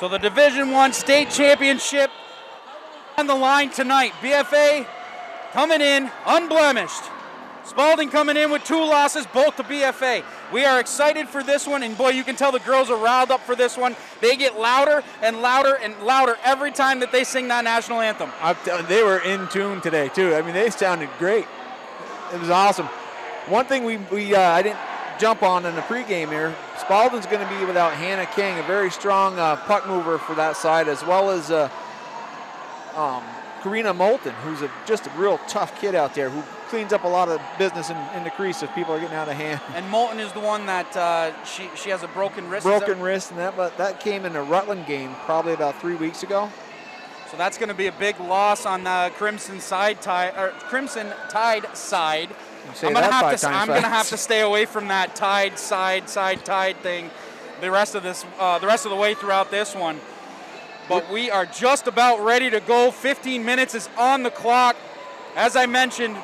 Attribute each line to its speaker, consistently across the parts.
Speaker 1: So the Division I state championship on the line tonight. BFA coming in unblemished. Spaulding coming in with 2 losses, both to BFA. We are excited for this one, and boy, you can tell the girls are riled up for this one. They get louder and louder and louder every time that they sing that national anthem.
Speaker 2: They were in tune today, too. I mean, they sounded great. It was awesome. One thing I didn't jump on in the pregame here, Spaulding's going to be without Hannah King, a very strong puck mover for that side, as well as Karina Moulton, who's just a real tough kid out there who cleans up a lot of business in the crease if people are getting out of hand.
Speaker 1: And Moulton is the one that she has a broken wrist.
Speaker 2: Broken wrist, and that came in a Rutland game probably about 3 weeks ago.
Speaker 1: So that's going to be a big loss on the Crimson Tide side. I'm going to have to stay away from that Tide thing the rest of the way throughout this one. But we are just about ready to go. 15 minutes is on the clock, as I mentioned,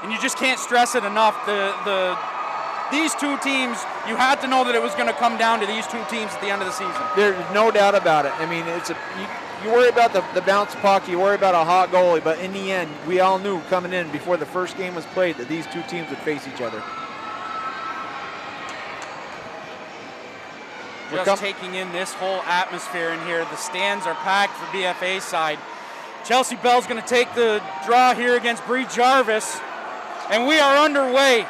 Speaker 1: and you just can't stress it enough. These two teams, you had to know that it was going to come down to these two teams at the end of the season.
Speaker 2: There's no doubt about it. I mean, you worry about the bounce puck, you worry about a hot goalie, but in the end, we all knew coming in before the first game was played that these two teams would face each other.
Speaker 1: Just taking in this whole atmosphere in here. The stands are packed for BFA side. Chelsea Bell's going to take the draw here against Bree Jarvis, and we are underway.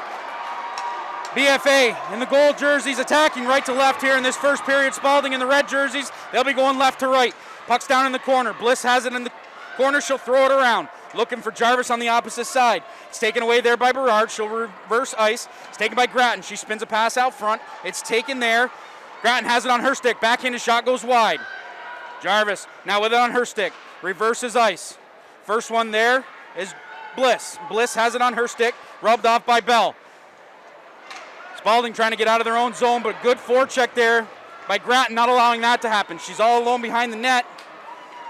Speaker 1: BFA in the gold jerseys attacking right to left here in this first period. Spaulding in the red jerseys, they'll be going left to right. Puck's down in the corner. Bliss has it in the corner. She'll throw it around. Looking for Jarvis on the opposite side. It's taken away there by Berard. She'll reverse ice. It's taken by Grattan. She spins a pass out front. It's taken there. Grattan has it on her stick. Backhanded shot goes wide. Jarvis now with it on her stick. Reverses ice. First one there is Bliss. Bliss has it on her stick. Rubbed off by Bell. Spaulding trying to get out of their own zone, but good forecheck there by Grattan, not allowing that to happen. She's all alone behind the net.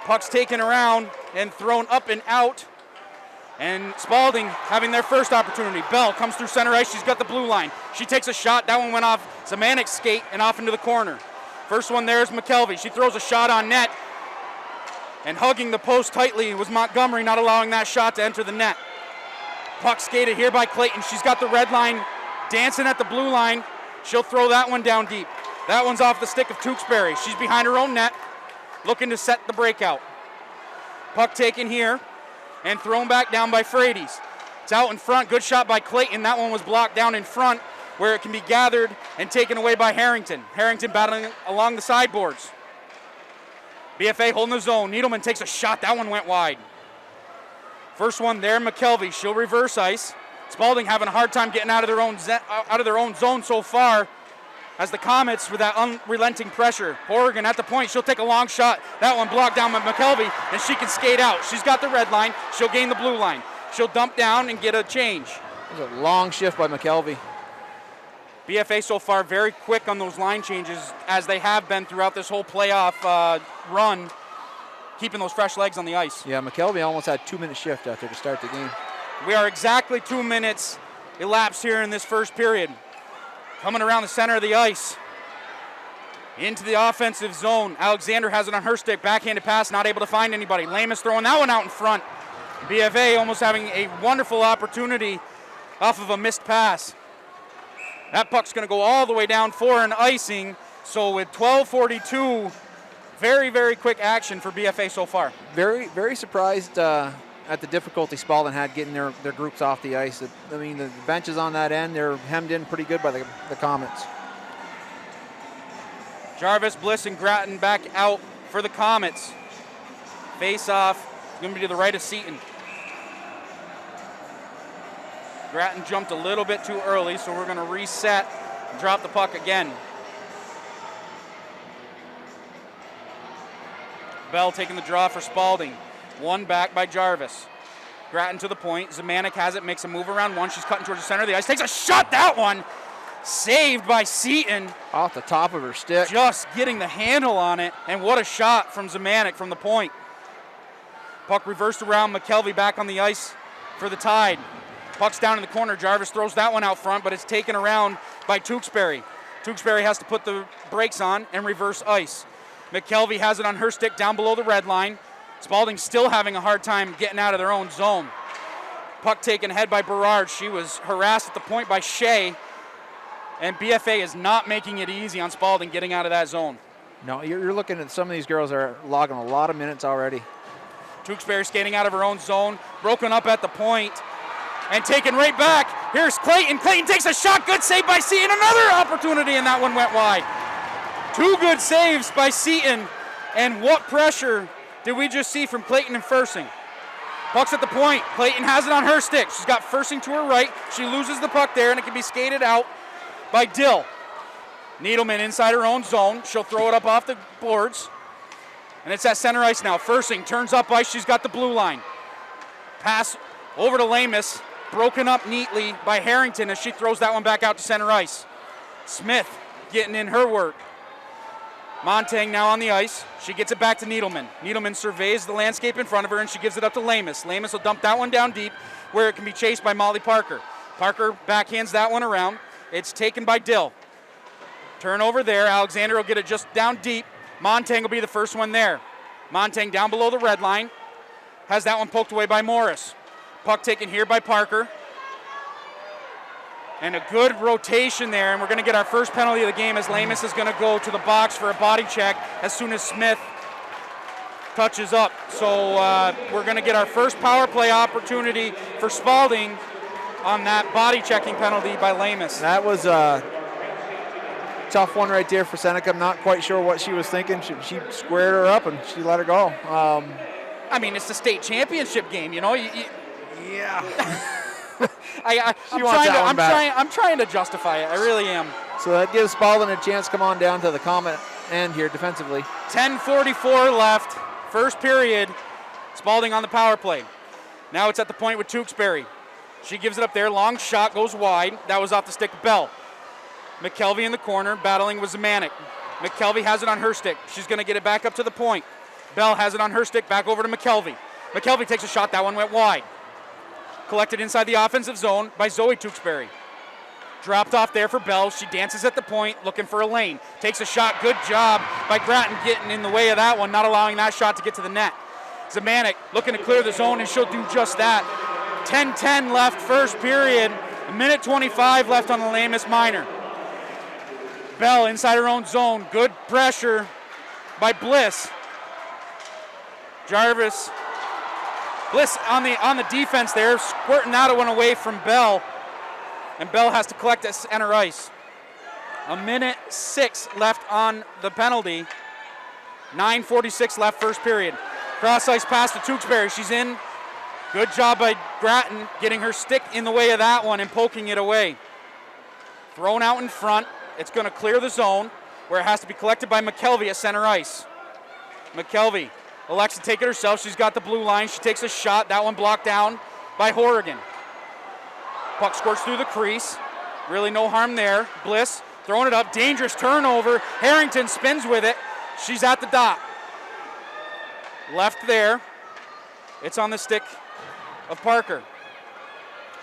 Speaker 1: Puck's taken around and thrown up and out. And Spaulding having their first opportunity. Bell comes through center ice. She's got the blue line. She takes a shot. That one went off Zemanic's skate and off into the corner. First one there is McKelvey. She throws a shot on net. And hugging the post tightly was Montgomery, not allowing that shot to enter the net. Puck skated here by Clayton. She's got the red line dancing at the blue line. She'll throw that one down deep. That one's off the stick of Tewksbury. She's behind her own net, looking to set the breakout. Puck taken here and thrown back down by Frades. It's out in front. Good shot by Clayton. That one was blocked down in front where it can be gathered and taken away by Harrington. Harrington battling along the sideboards. BFA holding the zone. Needleman takes a shot. That one went wide. First one there, McKelvey. She'll reverse ice. Spaulding having a hard time getting out of their own zone so far as the Comets with that unrelenting pressure. Horrigan at the point. She'll take a long shot. That one blocked down by McKelvey, and she can skate out. She's got the red line. She'll gain the blue line. She'll dump down and get a change.
Speaker 2: It was a long shift by McKelvey.
Speaker 1: BFA so far very quick on those line changes, as they have been throughout this whole playoff run, keeping those fresh legs on the ice.
Speaker 2: Yeah, McKelvey almost had 2-minute shift out there to start the game.
Speaker 1: We are exactly 2 minutes elapsed here in this first period. Coming around the center of the ice. Into the offensive zone. Alexander has it on her stick. Backhanded pass, not able to find anybody. Lamus throwing that one out in front. BFA almost having a wonderful opportunity off of a missed pass. That puck's going to go all the way down for an icing. So with 12:42, very, very quick action for BFA so far.
Speaker 2: Very, very surprised at the difficulty Spaulding had getting their groups off the ice. I mean, the benches on that end, they're hemmed in pretty good by the Comets.
Speaker 1: Jarvis, Bliss, and Grattan back out for the Comets. Face off is going to be to the right of Seaton. Grattan jumped a little bit too early, so we're going to reset and drop the puck again. Bell taking the draw for Spaulding. One back by Jarvis. Grattan to the point. Zemanek has it, makes a move around one. She's cutting towards the center of the ice. Takes a shot, that one. Saved by Seaton.
Speaker 2: Off the top of her stick.
Speaker 1: Just getting the handle on it. And what a shot from Zemanek from the point. Puck reversed around. McKelvey back on the ice for the Tide. Puck's down in the corner. Jarvis throws that one out front, but it's taken around by Tewksbury. Tewksbury has to put the brakes on and reverse ice. McKelvey has it on her stick down below the red line. Spaulding still having a hard time getting out of their own zone. Puck taken ahead by Berard. She was harassed at the point by Shea. And BFA is not making it easy on Spaulding getting out of that zone.
Speaker 2: No, you're looking at some of these girls are logging a lot of minutes already.
Speaker 1: Tewksbury skating out of her own zone, broken up at the point, and taken right back. Here's Clayton. Clayton takes a shot. Good save by Seaton. Another opportunity, and that one went wide. 2 good saves by Seaton. And what pressure did we just see from Clayton and Fursing? Puck's at the point. Clayton has it on her stick. She's got Fursing to her right. She loses the puck there, and it can be skated out by Dill. Needleman inside her own zone. She'll throw it up off the boards. And it's at center ice now. Fursing turns up ice. She's got the blue line. Pass over to Lamus. Broken up neatly by Harrington as she throws that one back out to center ice. Smith getting in her work. Montang now on the ice. She gets it back to Needleman. Needleman surveys the landscape in front of her, and she gives it up to Lamus. Lamus will dump that one down deep where it can be chased by Molly Parker. Parker backhands that one around. It's taken by Dill. Turnover there. Alexander will get it just down deep. Montang will be the first one there. Montang down below the red line. Has that one poked away by Morris. Puck taken here by Parker. And a good rotation there, and we're going to get our first penalty of the game as Lamus is going to go to the box for a body check as soon as Smith touches up. So we're going to get our first power play opportunity for Spaulding on that body checking penalty by Lamus.
Speaker 2: That was a tough one right there for Seneca. I'm not quite sure what she was thinking. She squared her up and she let her go.
Speaker 1: I mean, it's the state championship game, you know.
Speaker 2: Yeah.
Speaker 1: I'm trying to justify it. I really am.
Speaker 2: So that gives Spaulding a chance to come on down to the Comet end here defensively.
Speaker 1: 10:44 left, first period. Spaulding on the power play. Now it's at the point with Tewksbury. She gives it up there. Long shot goes wide. That was off the stick of Bell. McKelvey in the corner battling with Zemanek. McKelvey has it on her stick. She's going to get it back up to the point. Bell has it on her stick. Back over to McKelvey. McKelvey takes a shot. That one went wide. Collected inside the offensive zone by Zoe Tewksbury. Dropped off there for Bell. She dances at the point, looking for a lane. Takes a shot. Good job by Grattan getting in the way of that one, not allowing that shot to get to the net. Zemanek looking to clear the zone, and she'll do just that. 10:10 left, first period. 1:25 left on the Lamus minor. Bell inside her own zone. Good pressure by Bliss. Jarvis. Bliss on the defense there, squirting that one away from Bell. And Bell has to collect at center ice. 1:06 left on the penalty. 9:46 left first period. Cross ice pass to Tewksbury. She's in. Good job by Grattan getting her stick in the way of that one and poking it away. Thrown out in front. It's going to clear the zone where it has to be collected by McKelvey at center ice. McKelvey elects to take it herself. She's got the blue line. She takes a shot. That one blocked down by Horrigan. Puck squirts through the crease. Really no harm there. Bliss throwing it up. Dangerous turnover. Harrington spins with it. She's at the dot. Left there. It's on the stick of Parker.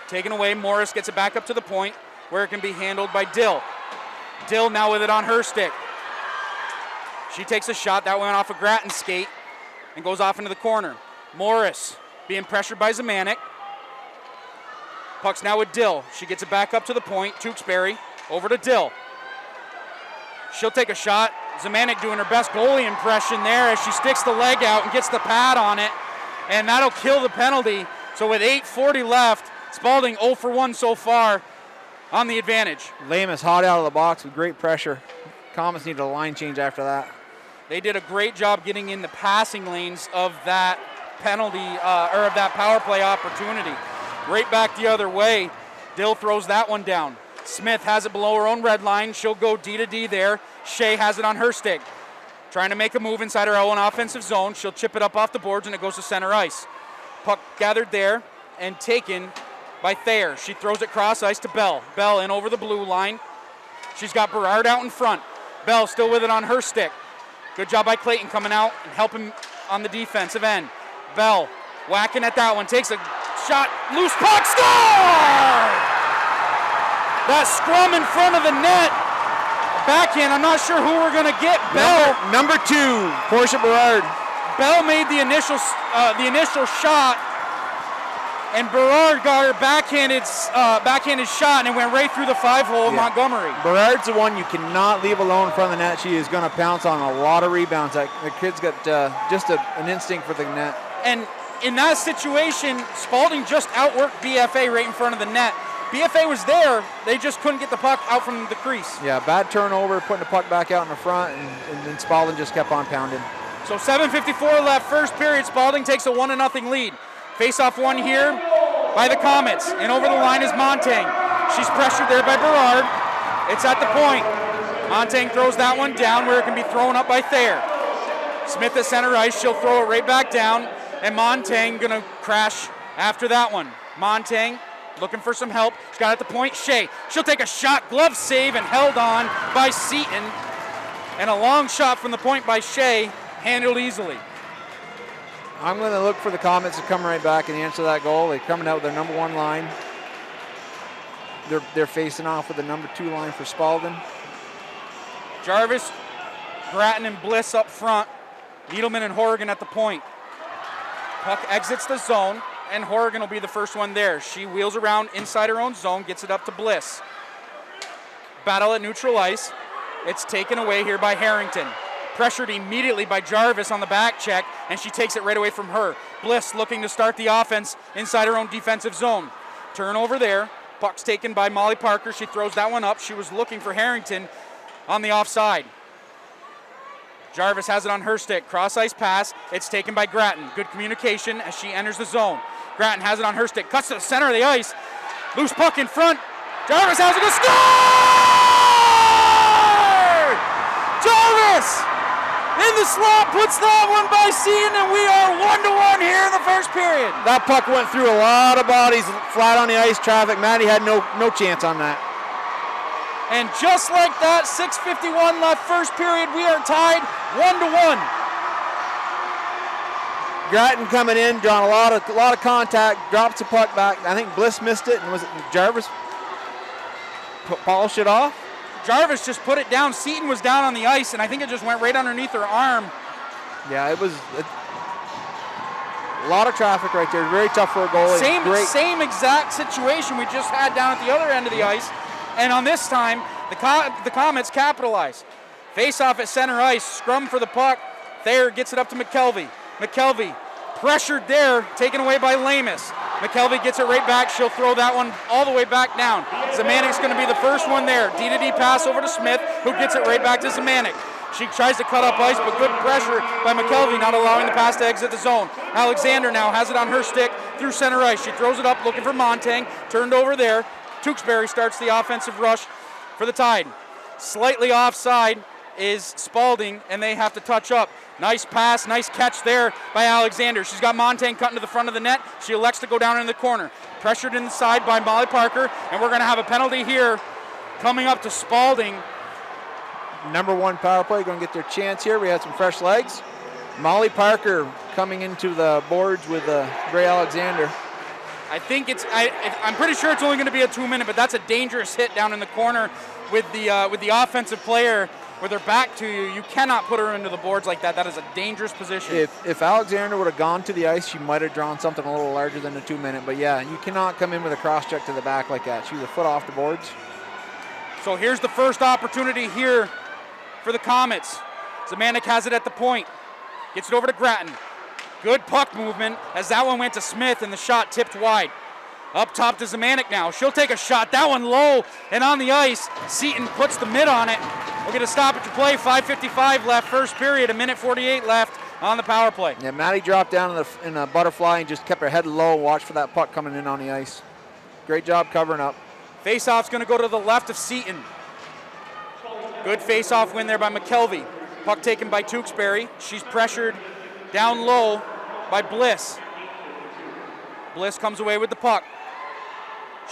Speaker 1: Taken away. Morris gets it back up to the point where it can be handled by Dill. Dill now with it on her stick. She takes a shot. That went off a Grattan skate and goes off into the corner. Morris being pressured by Zemanek. Puck's now with Dill. She gets it back up to the point. Tewksbury over to Dill. She'll take a shot. Zemanek doing her best goalie impression there as she sticks the leg out and gets the pad on it. And that'll kill the penalty. So with 8:40 left, Spaulding 0 for 1 so far on the advantage.
Speaker 2: Lamus hot out of the box with great pressure. Comets need a line change after that.
Speaker 1: They did a great job getting in the passing lanes of that penalty, or of that power play opportunity. Right back the other way. Dill throws that one down. Smith has it below her own red line. She'll go D to D there. Shea has it on her stick. Trying to make a move inside her own offensive zone. She'll chip it up off the boards and it goes to center ice. Puck gathered there and taken by Thayer. She throws it cross ice to Bell. Bell in over the blue line. She's got Berard out in front. Bell still with it on her stick. Good job by Clayton coming out and helping on the defensive end. Bell whacking at that one. Takes a shot. Loose puck. Score! That scrum in front of the net. backhand. I'm not sure who we're going to get. Bell.
Speaker 2: Number 2, Portia Berard.
Speaker 1: Bell made the initial shot, and Berard got her backhanded shot, and it went right through the 5-hole of Montgomery.
Speaker 2: Berard's the one you cannot leave alone in front of the net. She is going to pounce on a lot of rebounds. The kid's got just an instinct for the net.
Speaker 1: And in that situation, Spaulding just outworked BFA right in front of the net. BFA was there, they just couldn't get the puck out from the crease.
Speaker 2: Yeah, bad turnover, putting the puck back out in the front, and then Spaulding just kept on pounding.
Speaker 1: So 7:54 left, first period. Spaulding takes a 1-0 lead. Face-off one here by the Comets, and over the line is Montang. She's pressured there by Berard. It's at the point. Montang throws that one down where it can be thrown up by Thayer. Smith at center ice, she'll throw it right back down, and Montang gonna crash after that one. Montang looking for some help. She's got it at the point. Shea, she'll take a shot, glove save, and held on by Seaton. And a long shot from the point by Shea, handled easily.
Speaker 2: I'm going to look for the Comets to come right back and answer that goal. They're coming out with their number 1 line. They're facing off with the number 2 line for Spaulding.
Speaker 1: Jarvis, Grattan, and Bliss up front. Needleman and Horrigan at the point. Puck exits the zone, and Horrigan will be the first one there. She wheels around inside her own zone, gets it up to Bliss. Battle at neutral ice. It's taken away here by Harrington. Pressured immediately by Jarvis on the back check, and she takes it right away from her. Bliss looking to start the offense inside her own defensive zone. Turnover there. Puck's taken by Molly Parker. She throws that one up. She was looking for Harrington on the offside. Jarvis has it on her stick. Cross-ice pass. It's taken by Grattan. Good communication as she enters the zone. Grattan has it on her stick. Cuts to the center of the ice. Loose puck in front. Jarvis has it to score! Jarvis! In the slot, puts that one by Seaton, and we are 1-1 here in the first period.
Speaker 2: That puck went through a lot of bodies, flat on the ice traffic. Maddie had no chance on that.
Speaker 1: And just like that, 6:51 left first period, we are tied 1-1.
Speaker 2: Grattan coming in, drawing a lot of contact, drops the puck back. I think Bliss missed it, and was it Jarvis polished it off?
Speaker 1: Jarvis just put it down. Seaton was down on the ice, and I think it just went right underneath her arm.
Speaker 2: Yeah, it was a lot of traffic right there. Very tough for a goalie.
Speaker 1: Same exact situation we just had down at the other end of the ice. And on this time, the Comets capitalize. Face-off at center ice, scrum for the puck. Thayer gets it up to McKelvey. McKelvey pressured there, taken away by Lamus. McKelvey gets it right back. She'll throw that one all the way back down. Zemanic's going to be the first one there. D-to-D pass over to Smith, who gets it right back to Zemanic. She tries to cut up ice, but good pressure by McKelvey, not allowing the pass to exit the zone. Alexander now has it on her stick through center ice. She throws it up, looking for Montang. Turned over there. Tewksbury starts the offensive rush for the Tide. Slightly offside is Spaulding, and they have to touch up. Nice pass, nice catch there by Alexander. She's got Montang cutting to the front of the net. She elects to go down in the corner. Pressured inside by Molly Parker, and we're going to have a penalty here coming up to Spaulding.
Speaker 2: Number 1 power play, going to get their chance here. We had some fresh legs. Molly Parker coming into the boards with Gray Alexander.
Speaker 1: I think I'm pretty sure it's only going to be a 2-minute, but that's a dangerous hit down in the corner with the offensive player with her back to you. You cannot put her into the boards like that. That is a dangerous position.
Speaker 2: If Alexander would have gone to the ice, she might have drawn something a little larger than a 2-minute. But yeah, you cannot come in with a cross check to the back like that. She was a foot off the boards.
Speaker 1: So here's the first opportunity here for the Comets. Zemanek has it at the point. Gets it over to Grattan. Good puck movement as that one went to Smith and the shot tipped wide. Up top to Zemanek now. She'll take a shot. That one low and on the ice. Seaton puts the mid on it. We're going to stop at your play. 5:55 left first period. 1:48 left on the power play.
Speaker 2: Yeah, Maddie dropped down in a butterfly and just kept her head low. Watched for that puck coming in on the ice. Great job covering up.
Speaker 1: Face-off's going to go to the left of Seaton. Good face-off win there by McKelvey. Puck taken by Tewksbury. She's pressured down low by Bliss. Bliss comes away with the puck.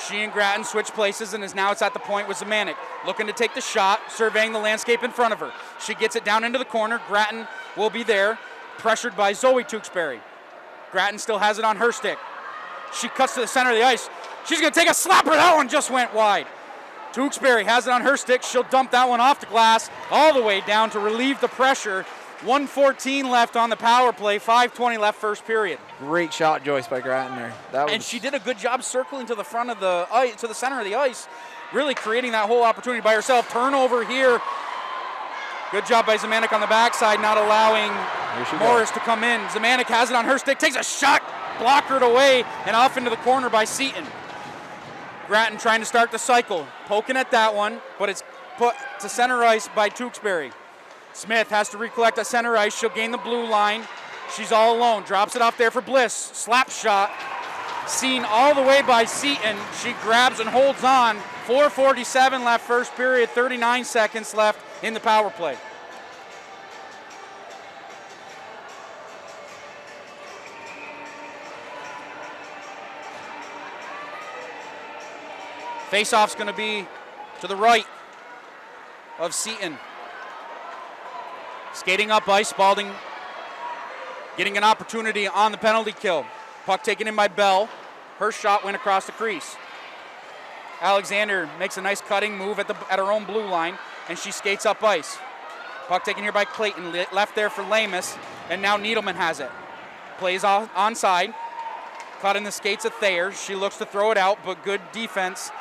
Speaker 1: She and Grattan switch places, and now it's at the point with Zemanek. Looking to take the shot, surveying the landscape in front of her. She gets it down into the corner. Grattan will be there, pressured by Zoe Tewksbury. Grattan still has it on her stick. She cuts to the center of the ice. She's going to take a slapper. That one just went wide. Tewksbury has it on her stick. She'll dump that one off the glass all the way down to relieve the pressure. 1:14 left on the power play, 5:20 left first period.
Speaker 2: Great shot, Joyce, by Grattan there.
Speaker 1: And she did a good job circling to the front of the ice, to the center of the ice, really creating that whole opportunity by herself. Turnover here. Good job by Zemanek on the backside, not allowing Morris to come in. Zemanek has it on her stick, takes a shot, blockered away, and off into the corner by Seaton. Grattan trying to start the cycle, poking at that one, but it's put to center ice by Tewksbury. Smith has to recollect at center ice. She'll gain the blue line. She's all alone. Drops it off there for Bliss. Slap shot. Seen all the way by Seaton. She grabs and holds on. 4:47 left first period. 39 seconds left in the power play. Face-off's going to be to the right of Seaton. Skating up ice, Spaulding getting an opportunity on the penalty kill. Puck taken in by Bell. Her shot went across the crease. Alexander makes a nice cutting move at her own blue line, and she skates up ice. Puck taken here by Clayton, left there for Lamus, and now Needleman has it. Plays onside, caught in the skates of Thayer. She looks to throw it out, but good defense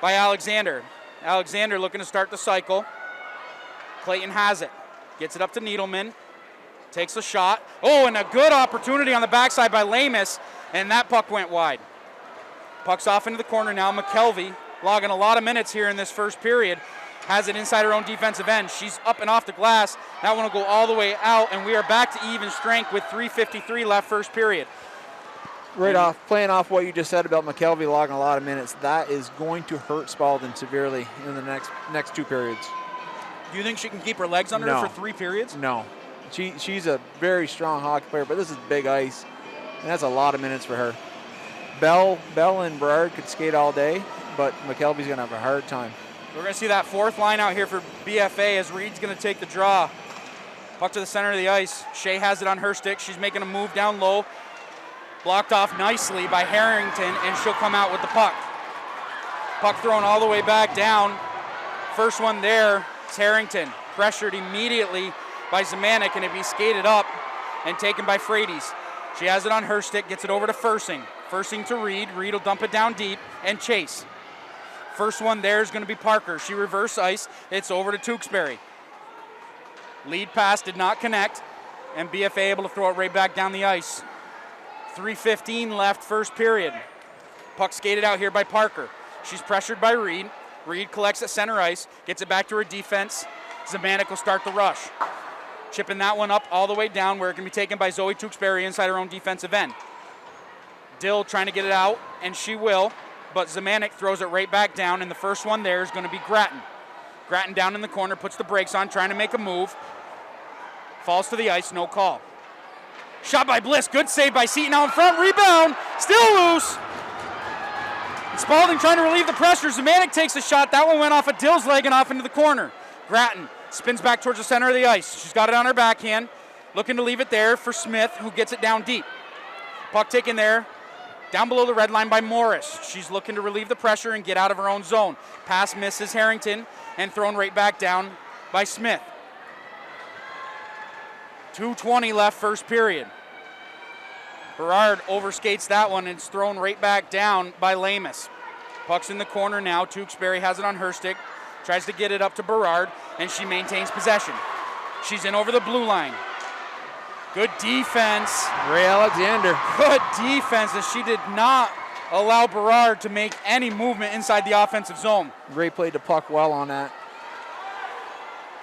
Speaker 1: by Alexander. Alexander looking to start the cycle. Clayton has it. Gets it up to Needleman. Takes a shot. Oh, and a good opportunity on the backside by Lamus, and that puck went wide. Puck's off into the corner now. McKelvey logging a lot of minutes here in this first period. Has it inside her own defensive end. She's up and off the glass. That one will go all the way out, and we are back to even strength with 3:53 left first period.
Speaker 2: Playing off what you just said about McKelvey logging a lot of minutes, that is going to hurt Spaulding severely in the next two periods.
Speaker 1: Do you think she can keep her legs under her for 3 periods?
Speaker 2: No. She's a very strong hockey player, but this is big ice, and that's a lot of minutes for her. Bell and Berard could skate all day, but McKelvey's going to have a hard time.
Speaker 1: We're going to see that fourth line out here for BFA as Reed's going to take the draw. Puck to the center of the ice. Shea has it on her stick. She's making a move down low. Blocked off nicely by Harrington, and she'll come out with the puck. Puck thrown all the way back down. First one there, it's Harrington. Pressured immediately by Zemanek, and it'd be skated up and taken by Frades. She has it on her stick, gets it over to Fursing. Fursing to Reed. Reed will dump it down deep and chase. First one there is going to be Parker. She reverse ice. It's over to Tewksbury. Lead pass did not connect, and BFA able to throw it right back down the ice. 3:15 left first period. Puck skated out here by Parker. She's pressured by Reed. Reed collects at center ice, gets it back to her defense. Zemanek will start the rush. Chipping that one up all the way down where it can be taken by Zoe Tewksbury inside her own defensive end. Dill trying to get it out, and she will, but Zemanek throws it right back down, and the first one there is going to be Grattan. Grattan down in the corner, puts the brakes on, trying to make a move. Falls to the ice, no call. Shot by Bliss, good save by Seaton out in front, rebound, still loose. And Spaulding trying to relieve the pressure. Zemanek takes a shot, that one went off of Dill's leg and off into the corner. Grattan spins back towards the center of the ice. She's got it on her backhand, looking to leave it there for Smith, who gets it down deep. Puck taken there, down below the red line by Morris. She's looking to relieve the pressure and get out of her own zone. Pass misses Harrington and thrown right back down by Smith. 2:20 left first period. Berard overskates that one and it's thrown right back down by Lamus. Puck's in the corner now. Tewksbury has it on her stick. Tries to get it up to Berard, and she maintains possession. She's in over the blue line. Good defense.
Speaker 2: Ray Alexander.
Speaker 1: Good defense, as she did not allow Berard to make any movement inside the offensive zone.
Speaker 2: Ray played the puck well on that.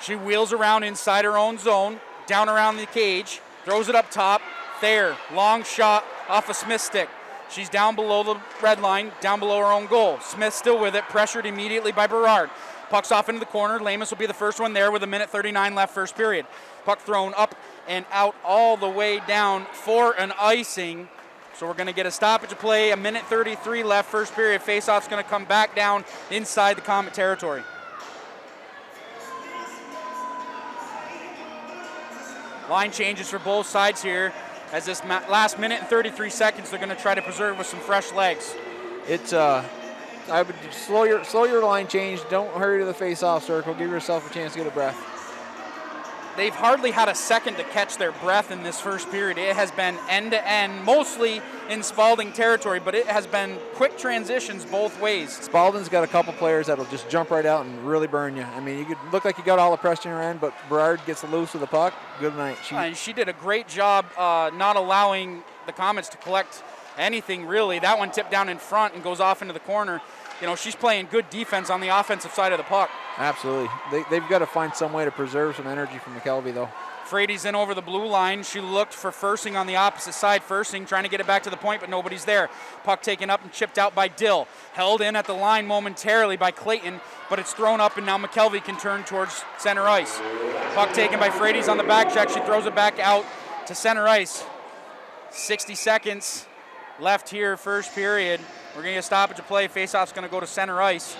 Speaker 1: She wheels around inside her own zone, down around the cage, throws it up top. There, long shot off a Smith stick. She's down below the red line, down below her own goal. Smith still with it, pressured immediately by Berard. Puck's off into the corner. Lamus will be the first one there with 1:39 left first period. Puck thrown up and out all the way down for an icing. So we're going to get a stoppage of play. 1:33 left first period. Faceoff's going to come back down inside the Comet territory. Line changes for both sides here. As this last minute and 33 seconds, they're going to try to preserve with some fresh legs.
Speaker 2: It's I would slow your line change. Don't hurry to the face-off circle. Give yourself a chance to get a breath.
Speaker 1: They've hardly had a second to catch their breath in this first period. It has been end-to-end, mostly in Spaulding territory, but it has been quick transitions both ways.
Speaker 2: Spaulding's got a couple players that'll just jump right out and really burn you. I mean, you could look like you got all the pressure in your end, but Berard gets loose with the puck. Good night.
Speaker 1: And she did a great job not allowing the Comets to collect anything, really. That one tipped down in front and goes off into the corner. You know, she's playing good defense on the offensive side of the puck.
Speaker 2: Absolutely. They've got to find some way to preserve some energy from McKelvey, though.
Speaker 1: Frady's in over the blue line. She looked for Fursing on the opposite side. Fursing trying to get it back to the point, but nobody's there. Puck taken up and chipped out by Dill. Held in at the line momentarily by Clayton, but it's thrown up, and now McKelvey can turn towards center ice. Puck taken by Frady's on the back check. She throws it back out to center ice. 60 seconds left here, first period. We're going to get a stoppage of play. Faceoff's going to go to center ice.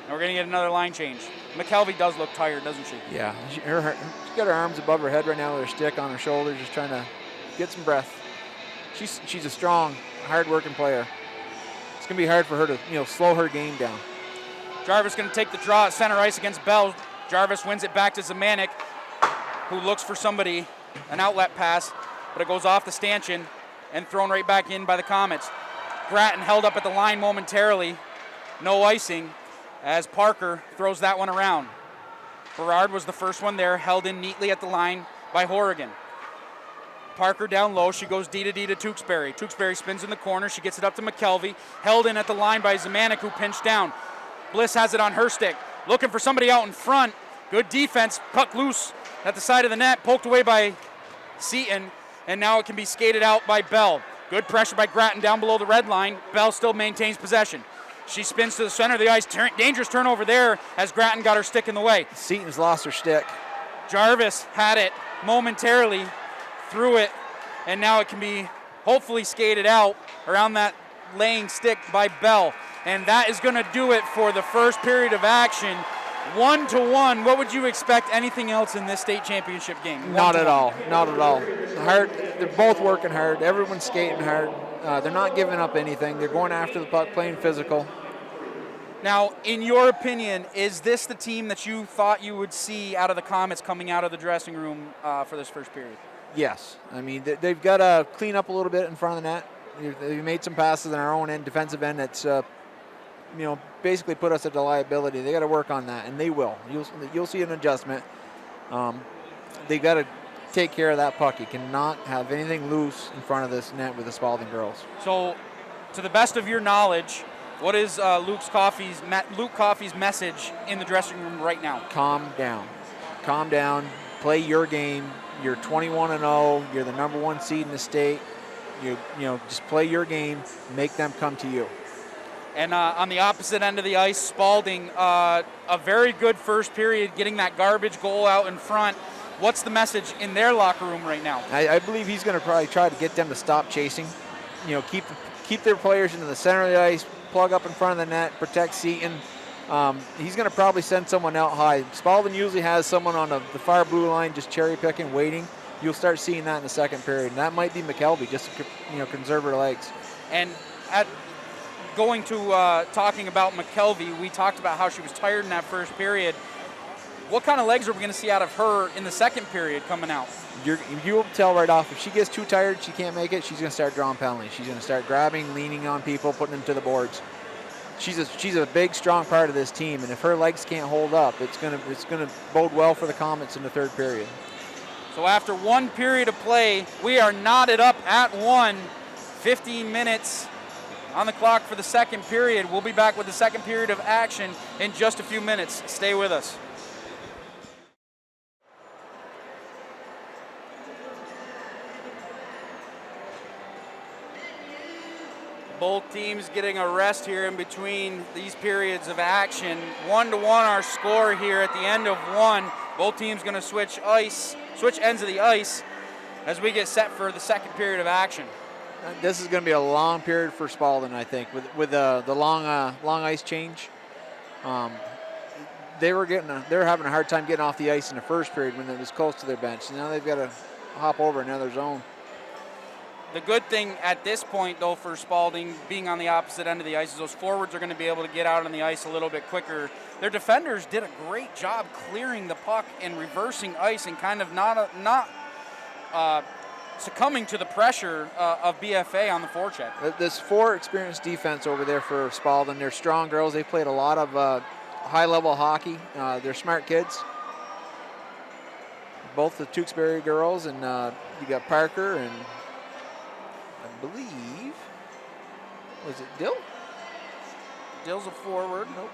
Speaker 1: And we're going to get another line change. McKelvey does look tired, doesn't she?
Speaker 2: Yeah. She's got her arms above her head right now with her stick on her shoulder, just trying to get some breath. She's a strong, hard-working player. It's going to be hard for her to, slow her game down.
Speaker 1: Jarvis going to take the draw at center ice against Bell. Jarvis wins it back to Zemanek, who looks for somebody, an outlet pass, but it goes off the stanchion and thrown right back in by the Comets. Grattan held up at the line momentarily. No icing as Parker throws that one around. Berard was the first one there, held in neatly at the line by Horrigan. Parker down low. She goes D to Tewksbury. Tewksbury spins in the corner. She gets it up to McKelvey. Held in at the line by Zemanek, who pinched down. Bliss has it on her stick. Looking for somebody out in front. Good defense. Puck loose at the side of the net. Poked away by Seaton. And now it can be skated out by Bell. Good pressure by Grattan down below the red line. Bell still maintains possession. She spins to the center of the ice. Dangerous turnover there as Grattan got her stick in the way.
Speaker 2: Seaton's lost her stick.
Speaker 1: Jarvis had it momentarily, threw it, and now it can be hopefully skated out around that laying stick by Bell. And that is going to do it for the first period of action. 1-1. What would you expect anything else in this state championship game?
Speaker 2: Not at all. Not at all. Hard. They're both working hard. Everyone's skating hard. They're not giving up anything. They're going after the puck, playing physical.
Speaker 1: Now, in your opinion, is this the team that you thought you would see out of the Comets coming out of the dressing room for this first period?
Speaker 2: Yes. I mean, they've got to clean up a little bit in front of the net. They've made some passes in our own end, defensive end, that's basically put us at a liability. They got to work on that, and they will. You'll see an adjustment. They got to take care of that puck. You cannot have anything loose in front of this net with the Spaulding girls.
Speaker 1: So, to the best of your knowledge, what is Luke Coffey's message in the dressing room right now?
Speaker 2: Calm down. Calm down. Play your game. You're 21-0. You're the number one seed in the state. Just play your game. Make them come to you.
Speaker 1: And on the opposite end of the ice, Spaulding, a very good first period, getting that garbage goal out in front. What's the message in their locker room right now?
Speaker 2: I believe he's going to probably try to get them to stop chasing. Keep their players into the center of the ice, plug up in front of the net, protect Seaton. He's going to probably send someone out high. Spaulding usually has someone on the far blue line just cherry picking, waiting. You'll start seeing that in the second period, and that might be McKelvey just to conserve her legs.
Speaker 1: And going to talking about McKelvey, we talked about how she was tired in that first period. What kind of legs are we going to see out of her in the second period coming out? You'll
Speaker 2: tell right off. If she gets too tired, she can't make it, she's going to start drawing penalties. She's going to start grabbing, leaning on people, putting them to the boards. She's a big, strong part of this team, and if her legs can't hold up, it's going to bode well for the Comets in the third period.
Speaker 1: So after one period of play, we are knotted up at 15 minutes on the clock for the second period. We'll be back with the second period of action in just a few minutes. Stay with us. Both teams getting a rest here in between these periods of action. 1-1 our score here at the end of one. Both teams going to switch ends of the ice as we get set for the second period of action.
Speaker 2: This is going to be a long period for Spaulding, I think, with the long ice change. They were having a hard time getting off the ice in the first period when it was close to their bench. So now they've got to hop over another zone.
Speaker 1: The good thing at this point, though, for Spaulding being on the opposite end of the ice is those forwards are going to be able to get out on the ice a little bit quicker. Their defenders did a great job clearing the puck and reversing ice and kind of not succumbing to the pressure of BFA on the forecheck.
Speaker 2: This 4 experienced defense over there for Spaulding. They're strong girls. They've played a lot of high-level hockey. They're smart kids. Both the Tewksbury girls, and you got Parker and I believe, was it Dill?
Speaker 1: Dill's a forward.
Speaker 2: Nope.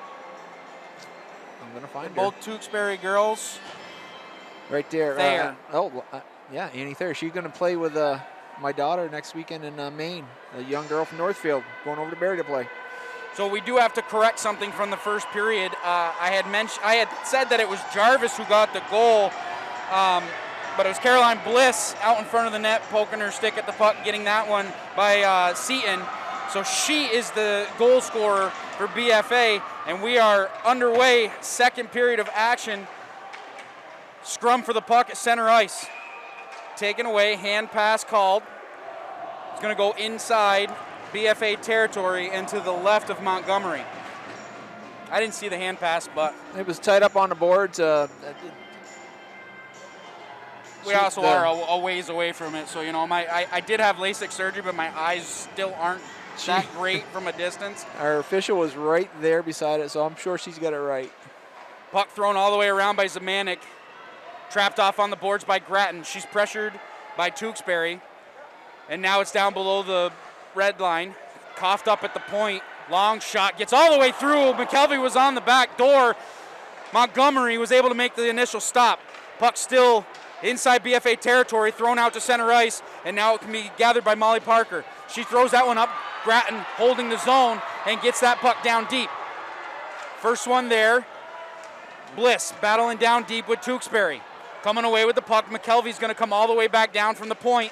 Speaker 2: I'm going to find her.
Speaker 1: Both Tewksbury girls.
Speaker 2: Right there.
Speaker 1: Thayer.
Speaker 2: Yeah, Annie Thayer. She's going to play with my daughter next weekend in Maine, a young girl from Northfield, going over to Barrie to play.
Speaker 1: So we do have to correct something from the first period. I had said that it was Jarvis who got the goal, but it was Caroline Bliss out in front of the net, poking her stick at the puck, getting that one by Seaton. So she is the goal scorer for BFA, and we are underway, second period of action. Scrum for the puck at center ice. Taken away, hand pass called. It's going to go inside BFA territory and to the left of Montgomery. I didn't see the hand pass, but
Speaker 2: it was tied up on the boards.
Speaker 1: We also are a ways away from it, so you know, I did have LASIK surgery, but my eyes still aren't that great from a distance.
Speaker 2: Our official was right there beside it, so I'm sure she's got it right.
Speaker 1: Puck thrown all the way around by Zemanek. Trapped off on the boards by Grattan. She's pressured by Tewksbury, and now it's down below the red line. Coughed up at the point. Long shot, gets all the way through. McKelvey was on the back door. Montgomery was able to make the initial stop. Puck still inside BFA territory, thrown out to center ice, and now it can be gathered by Molly Parker. She throws that one up. Grattan holding the zone and gets that puck down deep. First one there. Bliss battling down deep with Tewksbury. Coming away with the puck. McKelvey's going to come all the way back down from the point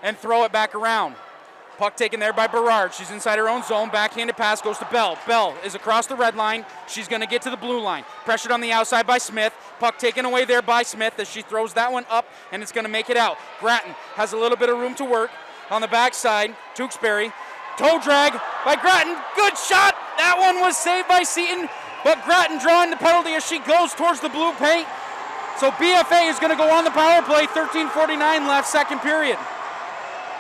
Speaker 1: and throw it back around. Puck taken there by Berard. She's inside her own zone. Backhanded pass goes to Bell. Bell is across the red line. She's going to get to the blue line. Pressured on the outside by Smith. Puck taken away there by Smith as she throws that one up, and it's going to make it out. Grattan has a little bit of room to work on the backside. Tewksbury. Toe drag by Grattan. Good shot. That one was saved by Seaton, but Grattan drawing the penalty as she goes towards the blue paint. So BFA is going to go on the power play. 13:49 left, second period.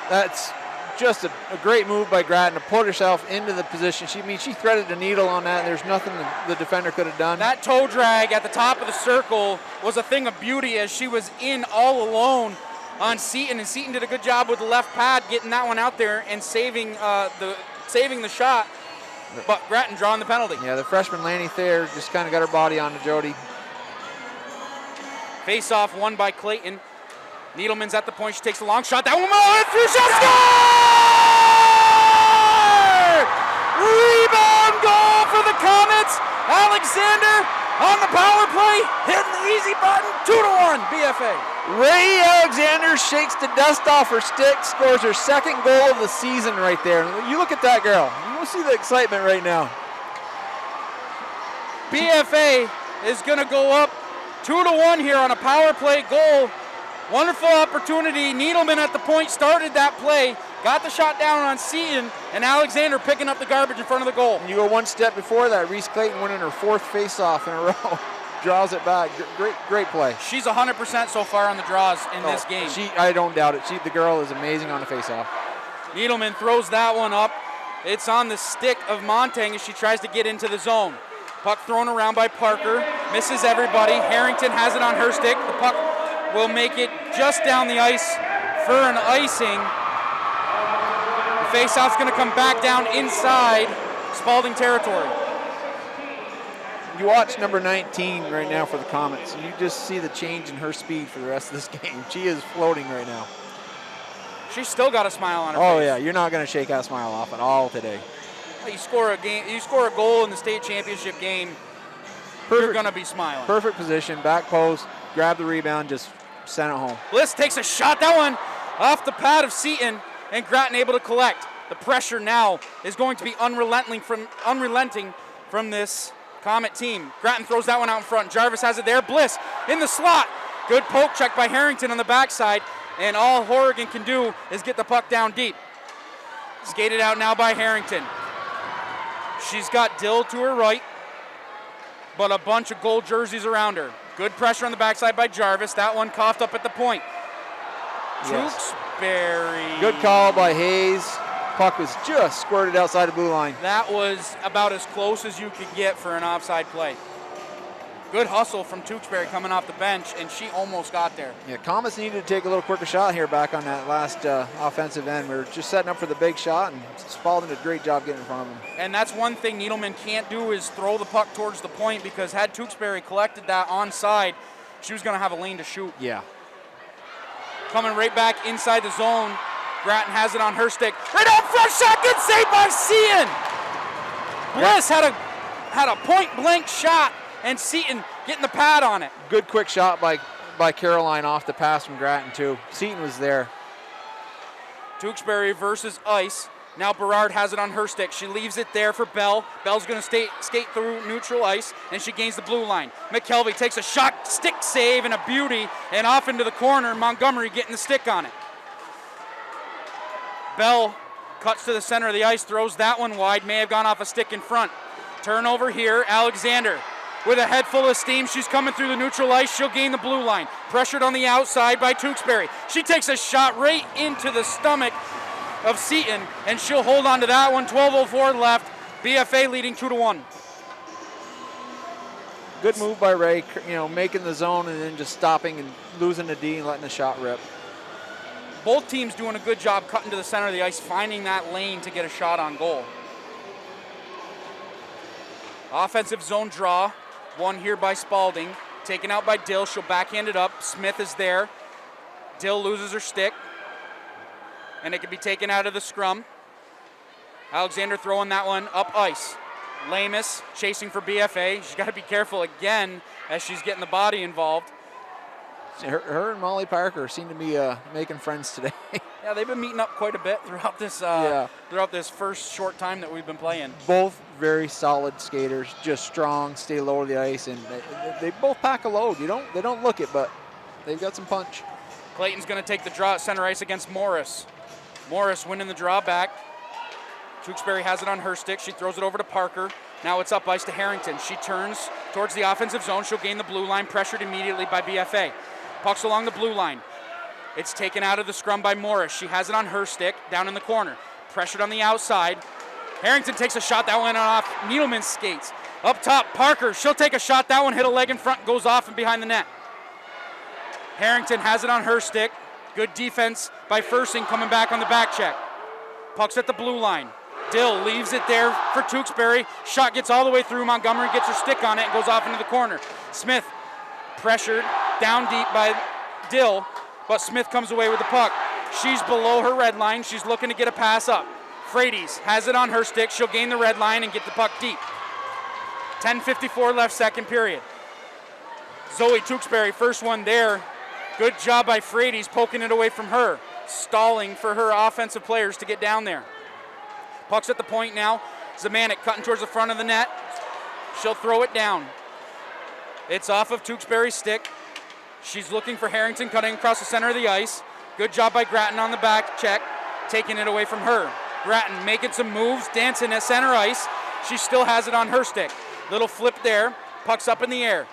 Speaker 2: That's just a great move by Grattan to put herself into the position. She threaded the needle on that, and there's nothing the defender could have done.
Speaker 1: That toe drag at the top of the circle was a thing of beauty as she was in all alone on Seaton, and Seaton did a good job with the left pad getting that one out there and saving the shot. But Grattan drawing the penalty.
Speaker 2: Yeah, the freshman Lanny Thayer just kind of got her body on to Jody.
Speaker 1: Face-off won by Clayton. Needleman's at the point. She takes a long shot. That one through. Shot score! Rebound goal for the Comets. Alexander on the power play, hitting the easy button. 2-1 BFA.
Speaker 2: Ray Alexander shakes the dust off her stick, scores her second goal of the season right there. You look at that girl. You see the excitement right now.
Speaker 1: BFA is going to go up 2-1 here on a power play goal. Wonderful opportunity. Needleman at the point started that play, got the shot down on Seaton, and Alexander picking up the garbage in front of the goal.
Speaker 2: And you go one step before that, Reese Clayton winning her fourth face-off in a row. Draws it back. Great play.
Speaker 1: She's 100% so far on the draws in this game.
Speaker 2: I don't doubt it. The girl is amazing on the face-off.
Speaker 1: Needleman throws that one up. It's on the stick of Montang as she tries to get into the zone. Puck thrown around by Parker. Misses everybody. Harrington has it on her stick. The puck will make it just down the ice for an icing. The faceoff's going to come back down inside Spaulding territory.
Speaker 2: You watch number 19 right now for the Comets, and you just see the change in her speed for the rest of this game. She is floating right now.
Speaker 1: She's still got a smile on her face.
Speaker 2: Oh yeah, you're not going to shake that smile off at all today.
Speaker 1: You score a goal in the state championship game, you're going to be smiling.
Speaker 2: Perfect position, back post, grab the rebound, just send it home.
Speaker 1: Bliss takes a shot, that one off the pad of Seaton, and Grattan able to collect. The pressure now is going to be unrelenting from this Comet team. Grattan throws that one out in front. Jarvis has it there. Bliss in the slot. Good poke check by Harrington on the backside. and all Horrigan can do is get the puck down deep. Skated out now by Harrington. She's got Dill to her right, but a bunch of gold jerseys around her. Good pressure on the backside by Jarvis. That one coughed up at the point.
Speaker 2: Yes.
Speaker 1: Tewksbury.
Speaker 2: Good call by Hayes. Puck was just squirted outside the blue line.
Speaker 1: That was about as close as you could get for an offside play. Good hustle from Tewksbury coming off the bench, and she almost got there.
Speaker 2: Yeah, Comets needed to take a little quicker shot here back on that last offensive end. We were just setting up for the big shot, and Spaulding did a great job getting in front of him.
Speaker 1: And that's one thing Needleman can't do is throw the puck towards the point, because had Tewksbury collected that onside, she was going to have a lane to shoot.
Speaker 2: Yeah.
Speaker 1: Coming right back inside the zone. Grattan has it on her stick. Right up front shot, good save by Seaton. Bliss had a point blank shot, and Seaton getting the pad on it.
Speaker 2: Good quick shot by Caroline off the pass from Grattan too. Seaton was there.
Speaker 1: Tewksbury versus ice. Now Berard has it on her stick. She leaves it there for Bell. Bell's going to skate through neutral ice, and she gains the blue line. McKelvey takes a shot, stick save, and a beauty, and off into the corner. Montgomery getting the stick on it. Bell cuts to the center of the ice, throws that one wide, may have gone off a stick in front. Turnover here, Alexander with a head full of steam. She's coming through the neutral ice. She'll gain the blue line. Pressured on the outside by Tewksbury. She takes a shot right into the stomach of Seaton, and she'll hold on to that one. 12:04 left. BFA leading 2-1.
Speaker 2: Good move by Ray, making the zone and then just stopping and losing the D and letting the shot rip.
Speaker 1: Both teams doing a good job cutting to the center of the ice, finding that lane to get a shot on goal. Offensive zone draw, one here by Spaulding. Taken out by Dill, she'll backhand it up. Smith is there. Dill loses her stick, and it can be taken out of the scrum. Alexander throwing that one up ice. Lamus chasing for BFA. She's got to be careful again as she's getting the body involved.
Speaker 2: Her and Molly Parker seem to be making friends today.
Speaker 1: Yeah, they've been meeting up quite a bit throughout this first short time that we've been playing.
Speaker 2: Both very solid skaters, just strong, stay low to the ice, and they both pack a load. They don't look it, but they've got some punch.
Speaker 1: Clayton's going to take the draw at center ice against Morris. Morris winning the draw back. Tewksbury has it on her stick. She throws it over to Parker. Now it's up ice to Harrington. She turns towards the offensive zone. She'll gain the blue line, pressured immediately by BFA. Puck's along the blue line. It's taken out of the scrum by Morris. She has it on her stick, down in the corner. Pressured on the outside. Harrington takes a shot. That went off Needleman's skates. Up top, Parker. She'll take a shot. That one hit a leg in front, goes off and behind the net. Harrington has it on her stick. Good defense by Fursing coming back on the back check. Puck's at the blue line. Dill leaves it there for Tewksbury. Shot gets all the way through. Montgomery gets her stick on it and goes off into the corner. Smith pressured down deep by Dill, but Smith comes away with the puck. She's below her red line. She's looking to get a pass up. Frades has it on her stick. She'll gain the red line and get the puck deep. 10:54 left, second period. Zoe Tewksbury, first one there. Good job by Frades poking it away from her. Stalling for her offensive players to get down there. Puck's at the point now. Zemanek cutting towards the front of the net. She'll throw it down. It's off of Tewksbury's stick. She's looking for Harrington cutting across the center of the ice. Good job by Grattan on the back check, taking it away from her. Grattan making some moves, dancing at center ice. She still has it on her stick. Little flip there. Puck's up in the air.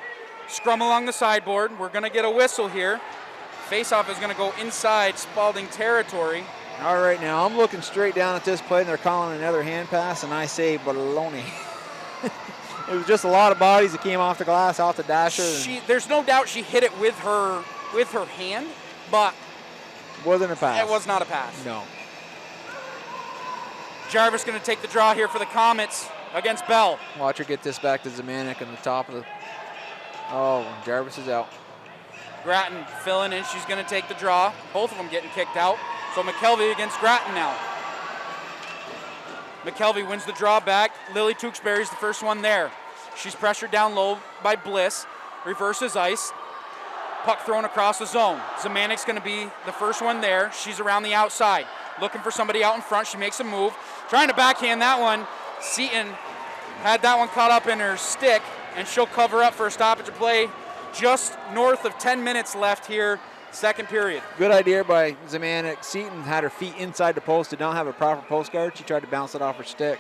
Speaker 1: Scrum along the sideboard. We're going to get a whistle here. Faceoff is going to go inside Spaulding territory.
Speaker 2: All right, now I'm looking straight down at this play, and they're calling another hand pass, and I say baloney. It was just a lot of bodies that came off the glass, off the dasher.
Speaker 1: There's no doubt she hit it with her hand, but
Speaker 2: wasn't a pass.
Speaker 1: It was not a pass.
Speaker 2: No.
Speaker 1: Jarvis going to take the draw here for the Comets against Bell.
Speaker 2: Watch her get this back to Zemanek on the top of the. Oh, Jarvis is out.
Speaker 1: Grattan filling in. She's going to take the draw. Both of them getting kicked out. So McKelvey against Grattan now. McKelvey wins the draw back. Lily Tewksbury's the first one there. She's pressured down low by Bliss. Reverses ice. Puck thrown across the zone. Zemanek's going to be the first one there. She's around the outside. Looking for somebody out in front. She makes a move. Trying to backhand that one. Seaton had that one caught up in her stick, and she'll cover up for a stoppage of play. Just north of 10 minutes left here. second period.
Speaker 2: Good idea by Zemanek. Seaton had her feet inside the post, did not have a proper post guard. She tried to bounce it off her stick.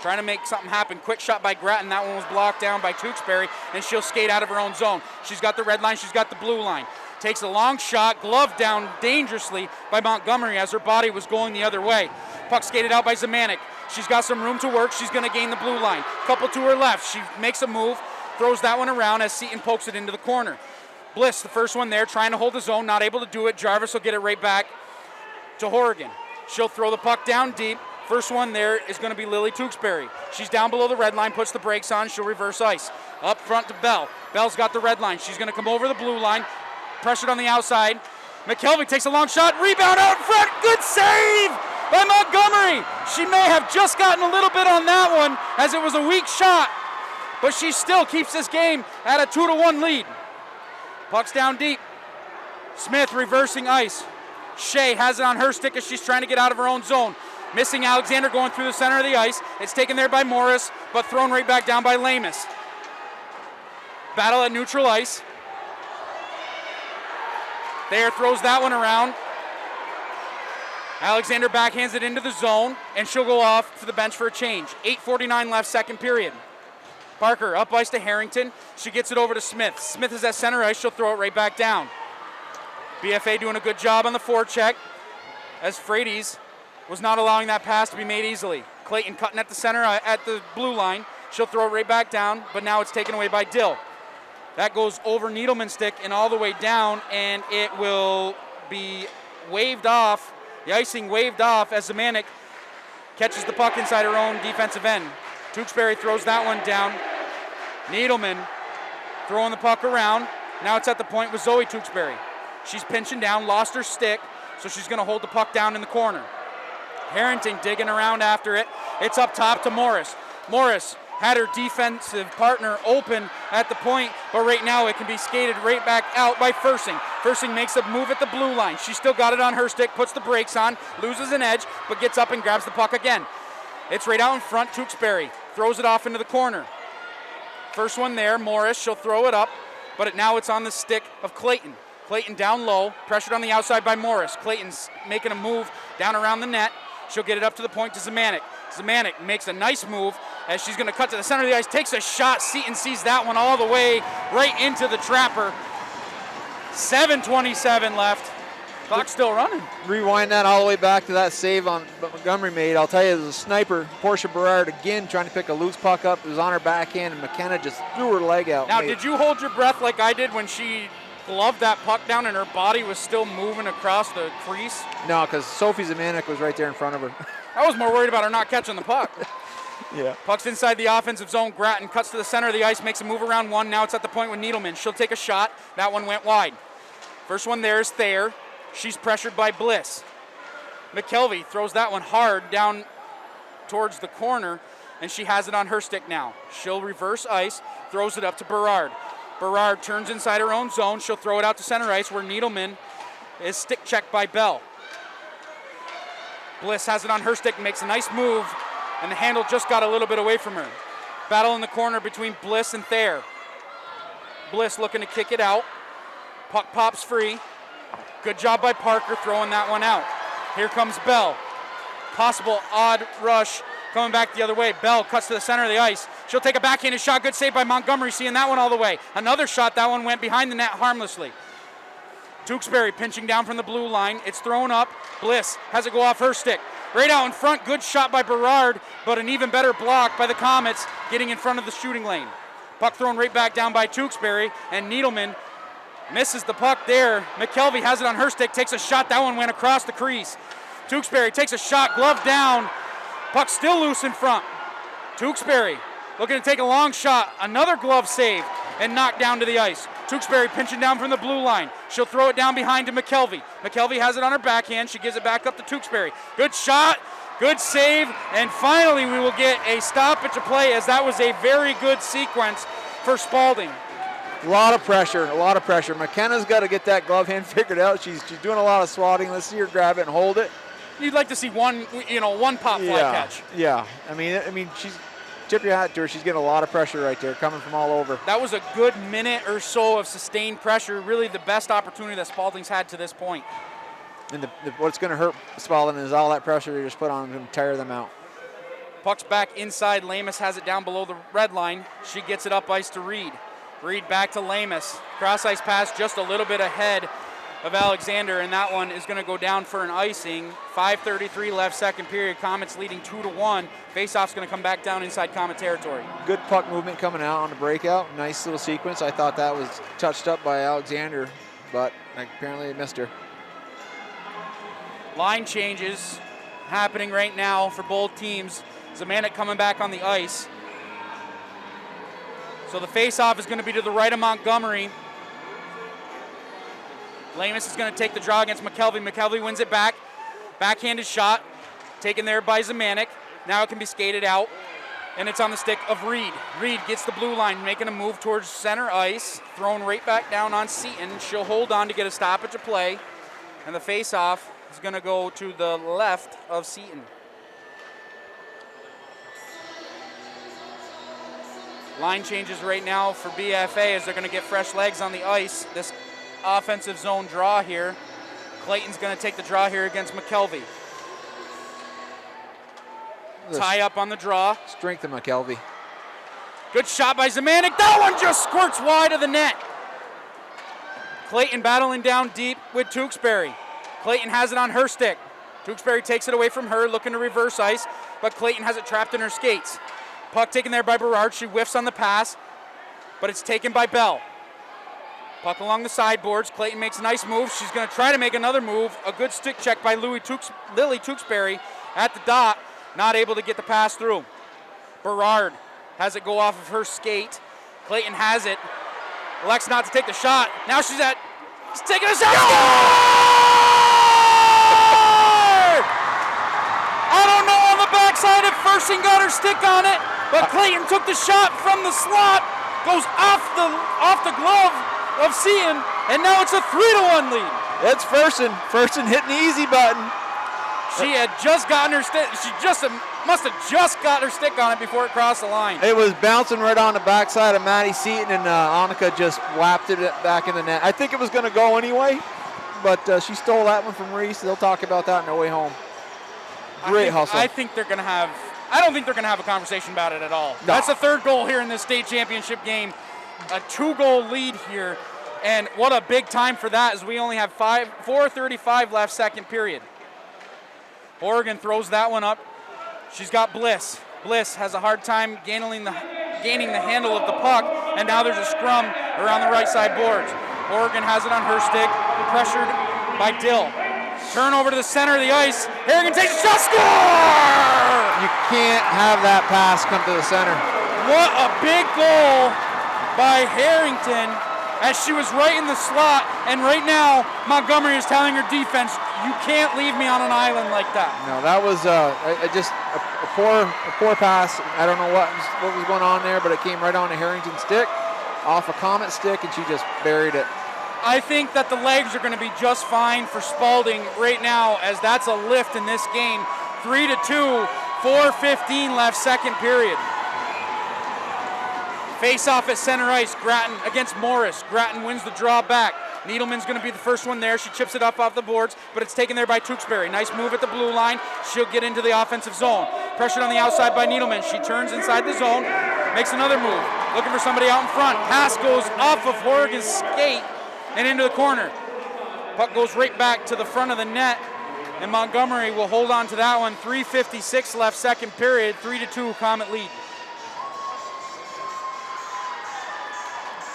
Speaker 1: Trying to make something happen. Quick shot by Grattan. That one was blocked down by Tewksbury, and she'll skate out of her own zone. She's got the red line. She's got the blue line. Takes a long shot, glove down dangerously by Montgomery as her body was going the other way. Puck skated out by Zemanek. She's got some room to work. She's going to gain the blue line. Couple to her left. She makes a move, throws that one around as Seaton pokes it into the corner. Bliss, the first one there, trying to hold the zone, not able to do it. Jarvis will get it right back to Horrigan. She'll throw the puck down deep. First one there is going to be Lily Tewksbury. She's down below the red line, puts the brakes on. She'll reverse ice. Up front to Bell. Bell's got the red line. She's going to come over the blue line. Pressured on the outside. McKelvey takes a long shot. Rebound out in front. Good save by Montgomery. She may have just gotten a little bit on that one as it was a weak shot, but she still keeps this game at a 2-1 lead. Puck's down deep. Smith reversing ice. Shea has it on her stick as she's trying to get out of her own zone. Missing Alexander going through the center of the ice. It's taken there by Morris, but thrown right back down by Lamus. Battle at neutral ice. Thayer throws that one around. Alexander backhands it into the zone, and she'll go off to the bench for a change. 8:49 left, second period. Parker up ice to Harrington. She gets it over to Smith. Smith is at center ice. She'll throw it right back down. BFA doing a good job on the forecheck as Frades was not allowing that pass to be made easily. Clayton cutting at the center at the blue line. She'll throw it right back down, but now it's taken away by Dill. That goes over Needleman's stick and all the way down, and it will be waved off. The icing waved off as Zemanek catches the puck inside her own defensive end. Tewksbury throws that one down. Needleman throwing the puck around. Now it's at the point with Zoe Tewksbury. She's pinching down, lost her stick, so she's going to hold the puck down in the corner. Harrington digging around after it. It's up top to Morris. Morris had her defensive partner open at the point, but right now it can be skated right back out by Fersing. Fersing makes a move at the blue line. She's still got it on her stick, puts the brakes on, loses an edge, but gets up and grabs the puck again. It's right out in front. Tewksbury throws it off into the corner. First one there, Morris. She'll throw it up, but now it's on the stick of Clayton. Clayton down low, pressured on the outside by Morris. Clayton's making a move down around the net. She'll get it up to the point to Zemanek. Zemanek makes a nice move as she's going to cut to the center of the ice, takes a shot. Seaton sees that one all the way right into the trapper. 7:27 left. Clock's still running.
Speaker 2: Rewind that all the way back to that save on Montgomery made. I'll tell you, there's a sniper, Portia Berard, again trying to pick a loose puck up. It was on her backhand, and McKenna just threw her leg out.
Speaker 1: Now, did you hold your breath like I did when she gloved that puck down and her body was still moving across the crease?
Speaker 2: No, because Sophie Zemanek was right there in front of her.
Speaker 1: I was more worried about her not catching the puck.
Speaker 2: Yeah.
Speaker 1: Puck's inside the offensive zone. Grattan cuts to the center of the ice, makes a move around one. Now it's at the point with Needleman. She'll take a shot. That one went wide. First one there is Thayer. She's pressured by Bliss. McKelvey throws that one hard down towards the corner, and she has it on her stick now. She'll reverse ice, throws it up to Berard. Berard turns inside her own zone. She'll throw it out to center ice where Needleman is stick checked by Bell. Bliss has it on her stick, makes a nice move, and the handle just got a little bit away from her. Battle in the corner between Bliss and Thayer. Bliss looking to kick it out. Puck pops free. Good job by Parker throwing that one out. Here comes Bell. Possible odd rush coming back the other way. Bell cuts to the center of the ice. She'll take a backhanded shot. Good save by Montgomery, seeing that one all the way. Another shot. That one went behind the net harmlessly. Tewksbury pinching down from the blue line. It's thrown up. Bliss has it go off her stick. Right out in front. Good shot by Berard, but an even better block by the Comets getting in front of the shooting lane. Puck thrown right back down by Tewksbury, and Needleman misses the puck there. McKelvey has it on her stick, takes a shot. That one went across the crease. Tewksbury takes a shot, glove down. Puck still loose in front. Tewksbury looking to take a long shot. Another glove save and knocked down to the ice. Tewksbury pinching down from the blue line. She'll throw it down behind to McKelvey. McKelvey has it on her backhand. She gives it back up to Tewksbury. Good shot, good save, and finally we will get a stoppage of play as that was a very good sequence for Spaulding.
Speaker 2: A lot of pressure. McKenna's got to get that glove hand figured out. She's doing a lot of swatting. Let's see her grab it and hold it.
Speaker 1: You'd like to see one pop fly catch.
Speaker 2: Yeah. I mean, she's tip your hat to her. She's getting a lot of pressure right there, coming from all over.
Speaker 1: That was a good minute or so of sustained pressure. Really the best opportunity that Spaulding's had to this point.
Speaker 2: And what's going to hurt Spaulding is all that pressure you just put on them to tire them out.
Speaker 1: Puck's back inside. Lamus has it down below the red line. She gets it up ice to Reed. Reed back to Lamus. Cross ice pass just a little bit ahead of Alexander, and that one is going to go down for an icing. 5:33 left, second period. Comets leading 2-1. Faceoff's going to come back down inside Comet territory.
Speaker 2: Good puck movement coming out on the breakout. Nice little sequence. I thought that was touched up by Alexander, but apparently they missed her.
Speaker 1: Line changes happening right now for both teams. Zemanek coming back on the ice. So the face-off is going to be to the right of Montgomery. Lamus is going to take the draw against McKelvey. McKelvey wins it back. Backhanded shot taken there by Zemanek. Now it can be skated out, and it's on the stick of Reed. Reed gets the blue line, making a move towards center ice, thrown right back down on Seaton. She'll hold on to get a stoppage of play, and the face-off is going to go to the left of Seaton. Line changes right now for BFA as they're going to get fresh legs on the ice. This offensive zone draw here. Clayton's going to take the draw here against McKelvey. Tie up on the draw.
Speaker 2: Strength of McKelvey.
Speaker 1: Good shot by Zemanek. That one just squirts wide of the net. Clayton battling down deep with Tewksbury. Clayton has it on her stick. Tewksbury takes it away from her, looking to reverse ice, but Clayton has it trapped in her skates. Puck taken there by Berard. She whiffs on the pass, but it's taken by Bell. Puck along the sideboards. Clayton makes a nice move. She's going to try to make another move. A good stick check by Lily Tewksbury at the dot. Not able to get the pass through. Berard has it go off of her skate. Clayton has it. Elects not to take the shot. Now she's taking a shot. I don't know on the backside if Fersing got her stick on it, but Clayton took the shot from the slot, goes off the glove of Seaton, and now it's a 3-1 lead.
Speaker 2: It's Fersen. Fersen hitting the easy button.
Speaker 1: She had just gotten her stick. She must have just got her stick on it before it crossed the line.
Speaker 2: It was bouncing right on the backside of Maddie Seaton, and Annika just whapped it back in the net. I think it was going to go anyway, but she stole that one from Reese. They'll talk about that on their way home. Great hustle.
Speaker 1: I don't think they're going to have a conversation about it at all. No. That's the third goal here in this state championship game. A 2-goal lead here, and what a big time for that as we only have 4:35 left, second period. Oregon throws that one up. She's got Bliss. Bliss has a hard time gaining the handle of the puck, and now there's a scrum around the right side boards. Oregon has it on her stick, pressured by Dill. Turnover to the center of the ice. Harrigan takes a shot, score!
Speaker 2: You can't have that pass come to the center.
Speaker 1: What a big goal by Harrington as she was right in the slot, and right now Montgomery is telling her defense, you can't leave me on an island like that.
Speaker 2: No, that was just a poor pass. I don't know what was going on there, but it came right on to Harrington's stick, off a Comet stick, and she just buried it.
Speaker 1: I think that the legs are going to be just fine for Spaulding right now, as that's a lift in this game. 3-2, 4:15 left, second period. Face off at center ice, Grattan against Morris. Grattan wins the draw back. Needleman's going to be the first one there. She chips it up off the boards, but it's taken there by Tewksbury. Nice move at the blue line. She'll get into the offensive zone. Pressured on the outside by Needleman. She turns inside the zone, makes another move. Looking for somebody out in front. Pass goes off of Horrigan's skate and into the corner. Puck goes right back to the front of the net, and Montgomery will hold on to that one. 3:56 left, second period. 3-2 Comet lead.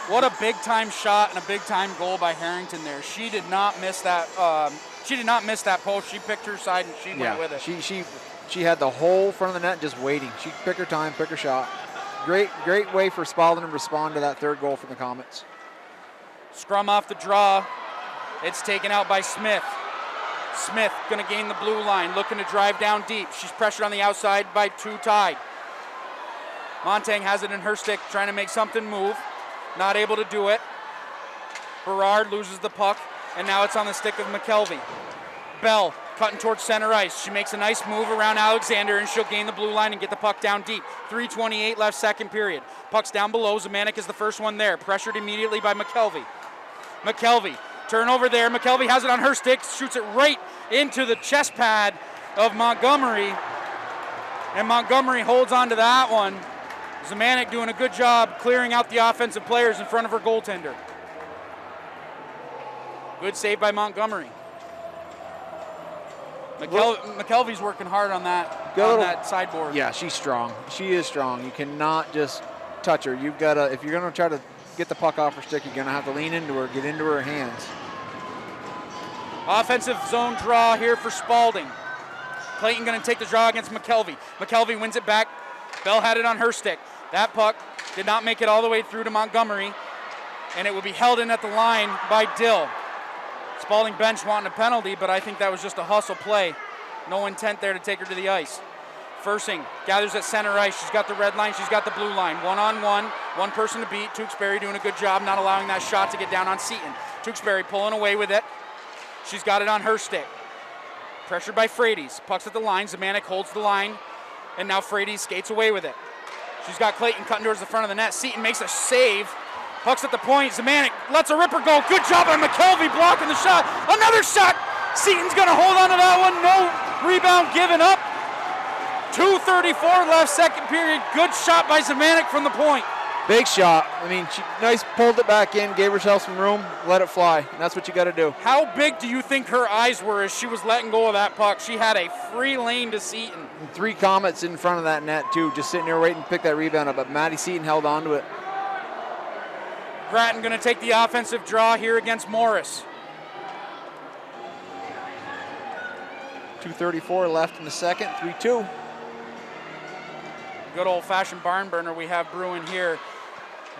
Speaker 1: What a big-time shot and a big-time goal by Harrington there. She did not miss that. She did not miss that post. She picked her side and she went with it.
Speaker 2: She had the whole front of the net just waiting. She picked her time, picked her shot. Great way for Spaulding to respond to that third goal from the Comets.
Speaker 1: Scrum off the draw. It's taken out by Smith. Smith going to gain the blue line, looking to drive down deep. She's pressured on the outside by Tide. Montang has it in her stick, trying to make something move. Not able to do it. Berard loses the puck, and now it's on the stick of McKelvey. Bell cutting towards center ice. She makes a nice move around Alexander, and she'll gain the blue line and get the puck down deep. 3:28 left, second period. Puck's down below. Zemanek is the first one there. Pressured immediately by McKelvey. McKelvey, turnover there. McKelvey has it on her stick, shoots it right into the chest pad of Montgomery. And Montgomery holds on to that one. Zemanek doing a good job clearing out the offensive players in front of her goaltender. Good save by Montgomery. McKelvey's working hard on that sideboard.
Speaker 2: Yeah, she's strong. She is strong. You cannot just touch her. You've got to, if you're going to try to get the puck off her stick, you're going to have to lean into her, get into her hands.
Speaker 1: Offensive zone draw here for Spaulding. Clayton going to take the draw against McKelvey. McKelvey wins it back. Bell had it on her stick. That puck did not make it all the way through to Montgomery, and it will be held in at the line by Dill. Spaulding bench wanting a penalty, but I think that was just a hustle play. No intent there to take her to the ice. Fursing gathers at center ice. She's got the red line, she's got the blue line. One-on-one, one person to beat. Tewksbury doing a good job not allowing that shot to get down on Seaton. Tewksbury pulling away with it. She's got it on her stick. Pressured by Frades. Puck's at the line. Zemanek holds the line, and now Frades skates away with it. She's got Clayton cutting towards the front of the net. Seaton makes a save. Puck's at the point. Zemanek lets a ripper go. Good job by McKelvey blocking the shot. Another shot. Seaton's going to hold on to that one. No rebound given up. 2:34 left, second period. Good shot by Zemanek from the point.
Speaker 2: Big shot. I mean, she nice pulled it back in, gave herself some room, let it fly. And that's what you got to do.
Speaker 1: How big do you think her eyes were as she was letting go of that puck? She had a free lane to Seaton.
Speaker 2: And 3 Comets in front of that net, too, just sitting there waiting to pick that rebound up. But Maddie Seaton held on to it.
Speaker 1: Grattan going to take the offensive draw here against Morris.
Speaker 2: 2:34 left in the second, 3-2.
Speaker 1: Good old-fashioned barn burner we have brewing here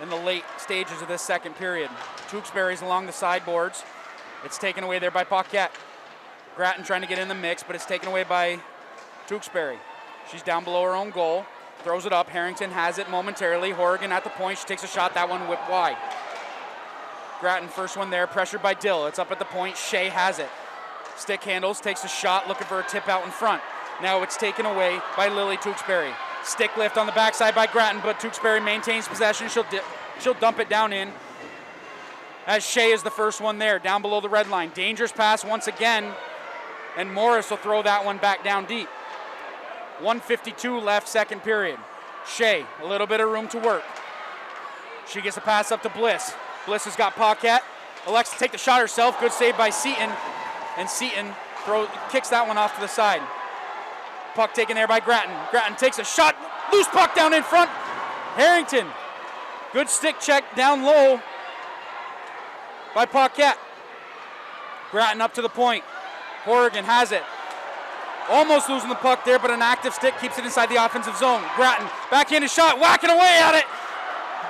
Speaker 1: in the late stages of this second period. Tewksbury's along the sideboards. It's taken away there by Paquette. Grattan trying to get in the mix, but it's taken away by Tewksbury. She's down below her own goal. Throws it up. Harrington has it momentarily. Horrigan at the point. She takes a shot. That one whipped wide. Grattan first one there. Pressured by Dill. It's up at the point. Shea has it. Stick handles. Takes a shot. Looking for a tip out in front. Now it's taken away by Lily Tewksbury. Stick lift on the backside by Grattan, but Tewksbury maintains possession. She'll dump it down in. As Shea is the first one there. Down below the red line. Dangerous pass once again. And Morris will throw that one back down deep. 1:52 left, second period. Shea, a little bit of room to work. She gets a pass up to Bliss. Bliss has got Paquette. Elects to take the shot herself. Good save by Seaton. And Seaton kicks that one off to the side. Puck taken there by Grattan. Grattan takes a shot. Loose puck down in front. Harrington. Good stick check down low by Paquette. Grattan up to the point. Horrigan has it. Almost losing the puck there, but an active stick keeps it inside the offensive zone. Grattan, backhanded shot, whacking away at it.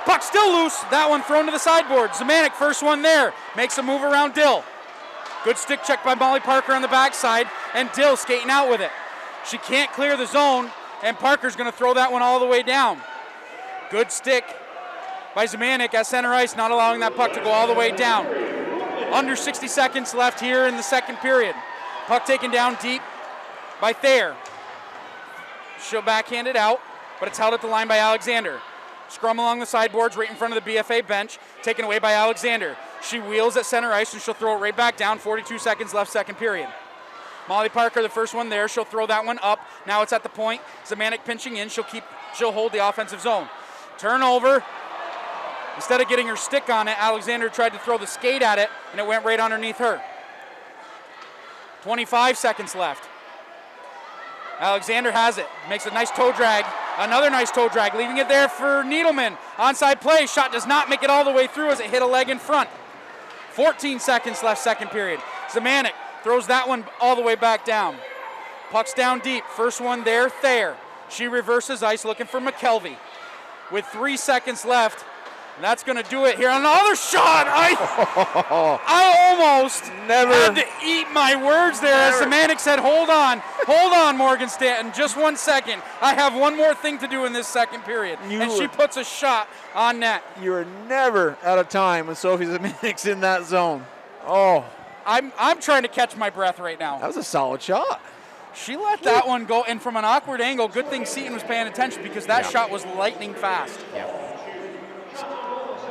Speaker 1: Puck still loose. That one thrown to the sideboard. Zemanek, first one there. Makes a move around Dill. Good stick check by Molly Parker on the backside, and Dill skating out with it. She can't clear the zone, and Parker's going to throw that one all the way down. Good stick by Zemanek at center ice, not allowing that puck to go all the way down. Under 60 seconds left here in the second period. Puck taken down deep by Thayer. She'll backhand it out, but it's held at the line by Alexander. Scrum along the sideboards right in front of the BFA bench, taken away by Alexander. She wheels at center ice and she'll throw it right back down. 42 seconds left, second period. Molly Parker, the first one there. She'll throw that one up. Now it's at the point. Zemanek pinching in. She'll hold the offensive zone. Turnover. Instead of getting her stick on it, Alexander tried to throw the skate at it, and it went right underneath her. 25 seconds left. Alexander has it. Makes a nice toe drag. Another nice toe drag, leaving it there for Needleman. Onside play. Shot does not make it all the way through as it hit a leg in front. 14 seconds left, second period. Zemanek throws that one all the way back down. Puck's down deep. First one there, Thayer. She reverses ice looking for McKelvey. With 3 seconds left, and that's going to do it here. Another shot! I almost had to eat my words there as Zemanek said, hold on, Morgan Stanton, just 1 second. I have one more thing to do in this second period. And she puts a shot on net.
Speaker 2: You are never out of time when Sophie Zemanek's in that zone. Oh.
Speaker 1: I'm trying to catch my breath right now.
Speaker 2: That was a solid shot.
Speaker 1: She let that one go, and from an awkward angle, good thing Seton was paying attention because that shot was lightning fast.
Speaker 2: Yeah.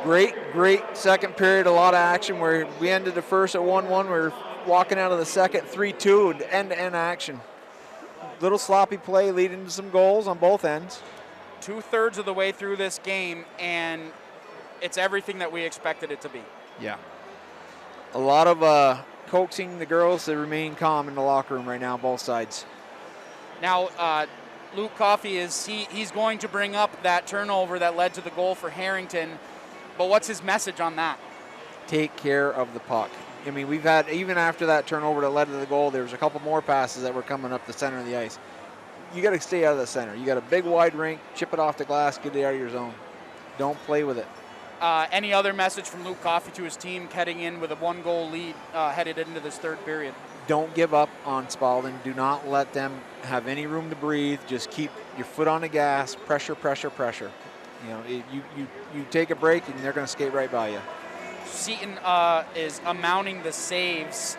Speaker 2: Great second period, a lot of action where we ended the first at 1-1. We're walking out of the second 3-2, end-to-end action. Little sloppy play leading to some goals on both ends.
Speaker 1: 2/3 of the way through this game, and it's everything that we expected it to be.
Speaker 2: Yeah. A lot of coaxing the girls to remain calm in the locker room right now, both sides.
Speaker 1: Now, Luke Coffey he's going to bring up that turnover that led to the goal for Harrington, but what's his message on that?
Speaker 2: Take care of the puck. I mean, we've had, even after that turnover that led to the goal, there was a couple more passes that were coming up the center of the ice. You got to stay out of the center. You got a big wide rink, chip it off the glass, get it out of your zone. Don't play with it.
Speaker 1: Any other message from Luke Coffey to his team heading in with a 1-goal lead headed into this third period?
Speaker 2: Don't give up on Spaulding. Do not let them have any room to breathe. Just keep your foot on the gas. Pressure. You know, you take a break and they're going to skate right by you.
Speaker 1: Seton is amounting the saves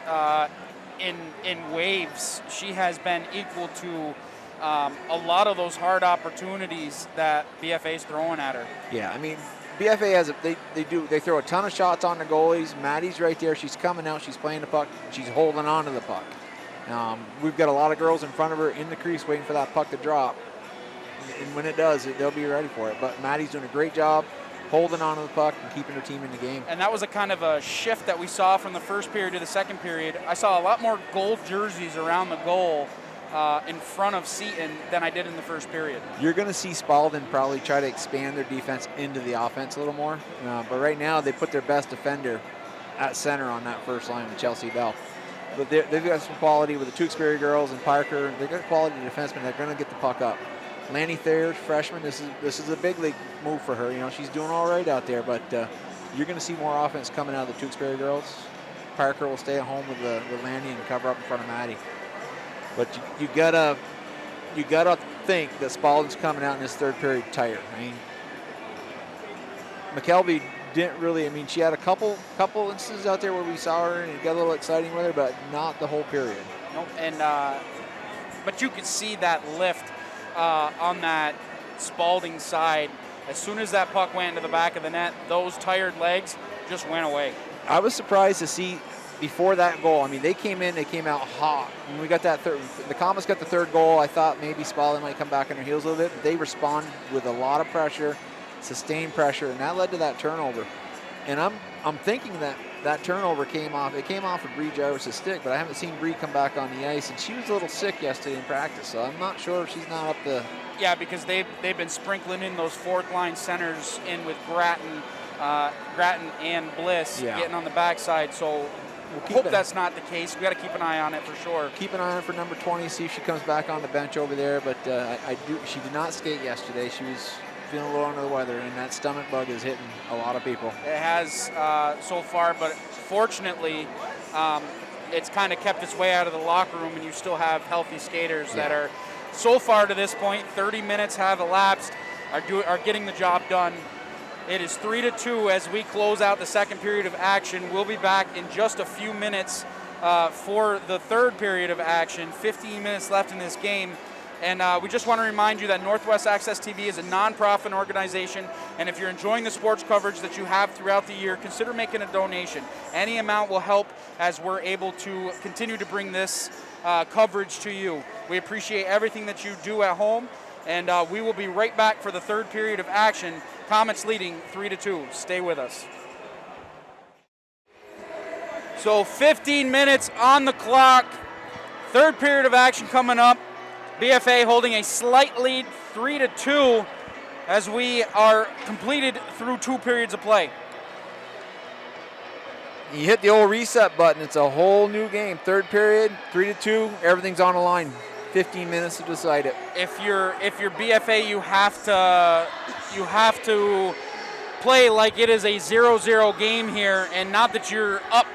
Speaker 1: in waves. She has been equal to a lot of those hard opportunities that BFA's throwing at her.
Speaker 2: Yeah, I mean, BFA has they throw a ton of shots on the goalies. Maddie's right there. She's coming out. She's playing the puck. She's holding on to the puck. We've got a lot of girls in front of her in the crease waiting for that puck to drop. And when it does, they'll be ready for it. But Maddie's doing a great job holding on to the puck and keeping her team in the game.
Speaker 1: And that was a kind of a shift that we saw from the first period to the second period. I saw a lot more gold jerseys around the goal in front of Seton than I did in the first period.
Speaker 2: You're going to see Spaulding probably try to expand their defense into the offense a little more. But right now, they put their best defender at center on that first line with Chelsea Bell. But they've got some quality with the Tewksbury girls and Parker. They've got quality defensemen. They're going to get the puck up. Lanny Thayer, freshman, this is a big league move for her. You know, she's doing all right out there, but you're going to see more offense coming out of the Tewksbury girls. Parker will stay at home with Lanny and cover up in front of Maddie. But you gotta think that Spaulding's coming out in this third period tired. I mean, McKelvey didn't really. I mean, she had a couple instances out there where we saw her and it got a little exciting with her, but not the whole period.
Speaker 1: Nope. And but you could see that lift on that Spaulding side. As soon as that puck went into the back of the net, those tired legs just went away.
Speaker 2: I was surprised to see before that goal. I mean, they came out hot. When we got that the Comets got the third goal, I thought maybe Spaulding might come back on their heels a little bit. But they responded with a lot of pressure, sustained pressure, and that led to that turnover. And I'm thinking that turnover came off of Bree Jarvis' stick, but I haven't seen Bree come back on the ice, and she was a little sick yesterday in practice, so I'm not sure if she's not up to.
Speaker 1: Yeah, because they've been sprinkling in those fourth line centers in with Grattan and Bliss getting on the backside. So hope that's not the case. We got to keep an eye on it for sure.
Speaker 2: Keep an eye on it for number 20. See if she comes back on the bench over there. But she did not skate yesterday. She was feeling a little under the weather, and that stomach bug is hitting a lot of people.
Speaker 1: It has so far, but fortunately, it's kind of kept its way out of the locker room, and you still have healthy skaters that are, so far to this point, 30 minutes have elapsed, are getting the job done. It is 3-2 as we close out the second period of action. We'll be back in just a few minutes for the third period of action. 15 minutes left in this game. And we just want to remind you that Northwest Access TV is a nonprofit organization, and if you're enjoying the sports coverage that you have throughout the year, consider making a donation. Any amount will help as we're able to continue to bring this coverage to you. We appreciate everything that you do at home, and we will be right back for the third period of action. Comets leading 3-2. Stay with us. So 15 minutes on the clock. Third period of action coming up. BFA holding a slight lead, 3-2, as we are completed through 2 periods of play.
Speaker 2: You hit the old reset button. It's a whole new game. Third period, 3-2. Everything's on the line. 15 minutes to decide it. If
Speaker 1: you're BFA, you have to play like it is a 0-0 game here, and not that you're up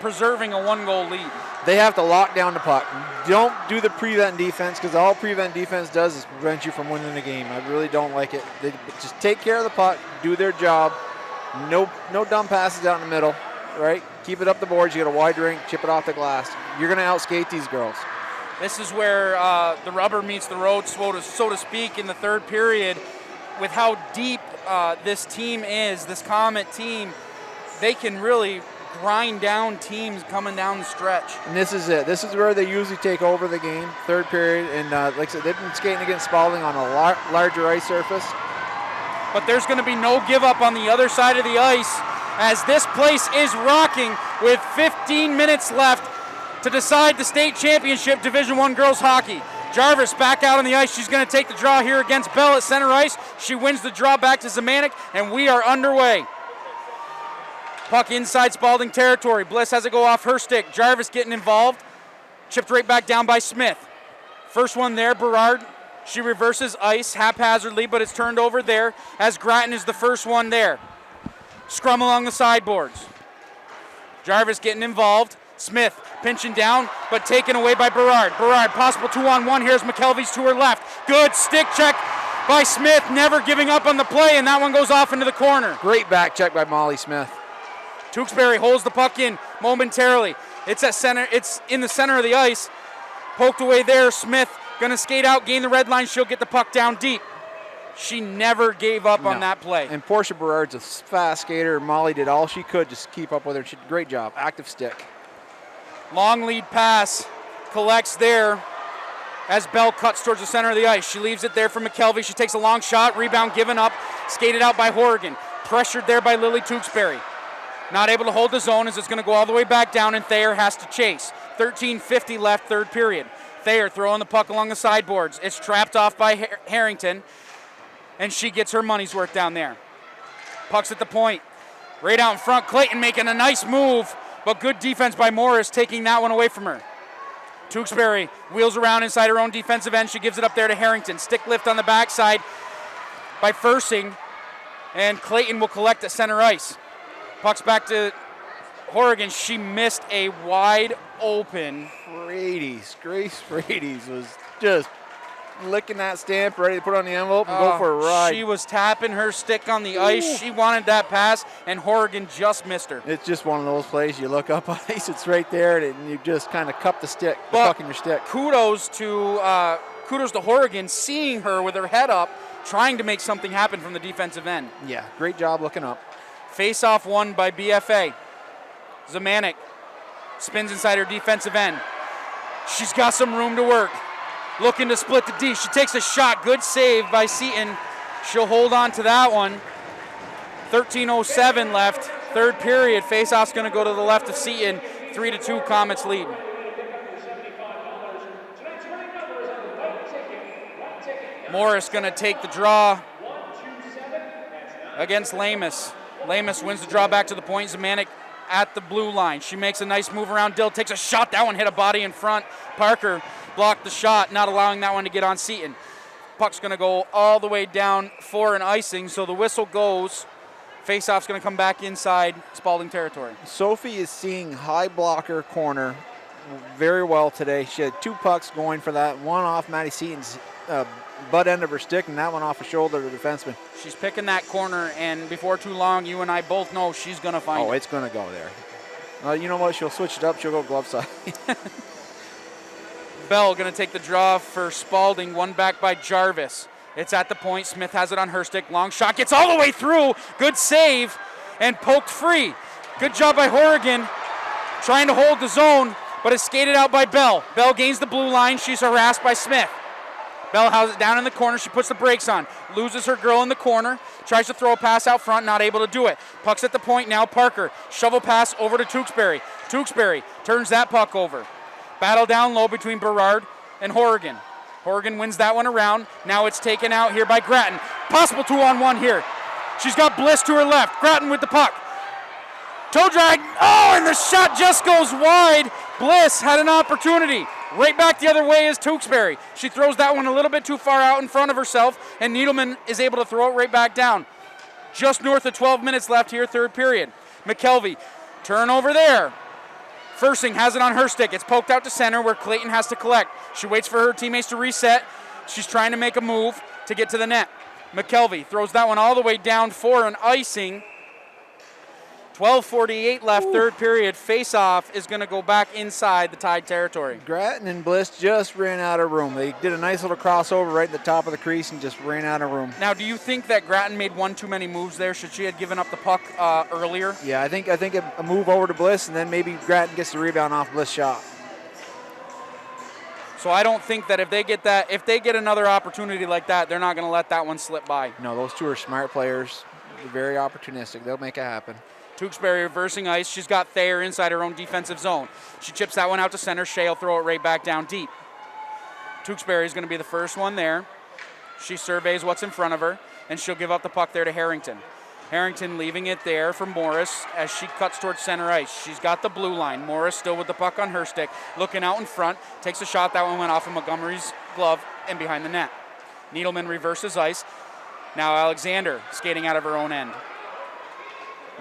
Speaker 1: preserving a 1-goal lead.
Speaker 2: They have to lock down the puck. Don't do the prevent defense, because all prevent defense does is prevent you from winning the game. I really don't like it. They just take care of the puck, do their job. No dumb passes out in the middle. right? Keep it up the boards. You got a wide rink, chip it off the glass. You're going to outskate these girls.
Speaker 1: This is where the rubber meets the road, so to speak, in the third period. With how deep this team is, this Comet team, they can really grind down teams coming down the stretch.
Speaker 2: And this is it. This is where they usually take over the game, third period. And like I said, they've been skating against Spaulding on a larger ice surface.
Speaker 1: But there's going to be no give up on the other side of the ice as this place is rocking with 15 minutes left to decide the state championship Division I girls hockey. Jarvis back out on the ice. She's going to take the draw here against Bell at center ice. She wins the draw back to Zemanek, and we are underway. Puck inside Spaulding territory. Bliss has it go off her stick. Jarvis getting involved. Chipped right back down by Smith. First one there, Berard. She reverses ice haphazardly, but it's turned over there as Grattan is the first one there. Scrum along the sideboards. Jarvis getting involved. Smith pinching down, but taken away by Berard. Berard, possible 2-on-1. Here's McKelvey's to her left. Good stick check by Smith, never giving up on the play, and that one goes off into the corner.
Speaker 2: Great back check by Molly Smith.
Speaker 1: Tewksbury holds the puck in momentarily. It's at center. It's in the center of the ice. Poked away there. Smith going to skate out, gain the red line. She'll get the puck down deep. She never gave up on that play.
Speaker 2: And Portia Berard's a fast skater. Molly did all she could just keep up with her. She did a great job. Active stick.
Speaker 1: Long lead pass. Collects there as Bell cuts towards the center of the ice. She leaves it there for McKelvey. She takes a long shot. Rebound given up. Skated out by Horrigan. Pressured there by Lily Tewksbury. Not able to hold the zone as it's going to go all the way back down, and Thayer has to chase. 13:50 left, third period. Thayer throwing the puck along the sideboards. It's trapped off by Harrington, and she gets her money's worth down there. Puck's at the point. Right out in front, Clayton making a nice move, but good defense by Morris taking that one away from her. Tewksbury wheels around inside her own defensive end. She gives it up there to Harrington. Stick lift on the backside by Fersing, and Clayton will collect at center ice. Puck's back to Horrigan. She missed a wide open.
Speaker 2: Grace Frady's was just licking that stamp, ready to put on the envelope and go for a ride.
Speaker 1: She was tapping her stick on the ice. She wanted that pass, and Horrigan just missed her.
Speaker 2: It's just one of those plays. You look up ice, it's right there, and you just kind of cup the stick, the puck in your stick.
Speaker 1: Kudos to Horrigan, seeing her with her head up, trying to make something happen from the defensive end.
Speaker 2: Yeah, great job looking up.
Speaker 1: Face-off won by BFA. Zemanek spins inside her defensive end. She's got some room to work. Looking to split the D. She takes a shot. Good save by Seaton. She'll hold on to that one. 13:07 left. Third period. Face-off's going to go to the left of Seaton. 3-2 Comets lead. Morris going to take the draw against Lamus. Lamus wins the draw back to the point. Zemanek at the blue line. She makes a nice move around Dill, takes a shot. That one hit a body in front. Parker blocked the shot, not allowing that one to get on Seaton. Puck's going to go all the way down for an icing, so the whistle goes. Faceoff's going to come back inside Spaulding territory.
Speaker 2: Sophie is seeing high blocker corner very well today. She had 2 pucks going for that. One off Maddie Seaton's butt end of her stick, and that one off the shoulder of the defenseman.
Speaker 1: She's picking that corner, and before too long, you and I both know she's going to find it.
Speaker 2: Oh, it's going to go there. You know what? She'll switch it up. She'll go glove side.
Speaker 1: Bell going to take the draw for Spaulding. One back by Jarvis. It's at the point. Smith has it on her stick. Long shot. Gets all the way through. Good save. And poked free. Good job by Horrigan. Trying to hold the zone, but it's skated out by Bell. Bell gains the blue line. She's harassed by Smith. Bell has it down in the corner. She puts the brakes on. Loses her girl in the corner. Tries to throw a pass out front. Not able to do it. Puck's at the point now. Parker. Shovel pass over to Tewksbury. Tewksbury turns that puck over. Battle down low between Berard and Horrigan. Horrigan wins that one around. Now it's taken out here by Grattan. Possible 2-on-1 here. She's got Bliss to her left. Grattan with the puck. Toe drag. Oh, and the shot just goes wide. Bliss had an opportunity. Right back the other way is Tewksbury. She throws that one a little bit too far out in front of herself, and Needleman is able to throw it right back down. Just north of 12 minutes left here, third period. McKelvey, turnover there. Fersing has it on her stick. It's poked out to center where Clayton has to collect. She waits for her teammates to reset. She's trying to make a move to get to the net. McKelvey throws that one all the way down for an icing. 12:48 left, third period. Face-off is going to go back inside the Tide territory.
Speaker 2: Grattan and Bliss just ran out of room. They did a nice little crossover right at the top of the crease and just ran out of room.
Speaker 1: Now, do you think that Grattan made one too many moves there? Should she have given up the puck earlier?
Speaker 2: Yeah, I think a move over to Bliss, and then maybe Grattan gets the rebound off Bliss' shot.
Speaker 1: So I don't think that if they get another opportunity like that, they're not going to let that one slip by.
Speaker 2: No, those two are smart players. They're very opportunistic. They'll make it happen.
Speaker 1: Tewksbury reversing ice. She's got Thayer inside her own defensive zone. She chips that one out to center. Shea will throw it right back down deep. Tewksbury is going to be the first one there. She surveys what's in front of her, and she'll give up the puck there to Harrington. Harrington leaving it there for Morris as she cuts towards center ice. She's got the blue line. Morris still with the puck on her stick, looking out in front, takes a shot. That one went off of Montgomery's glove and behind the net. Needleman reverses ice. Now Alexander skating out of her own end.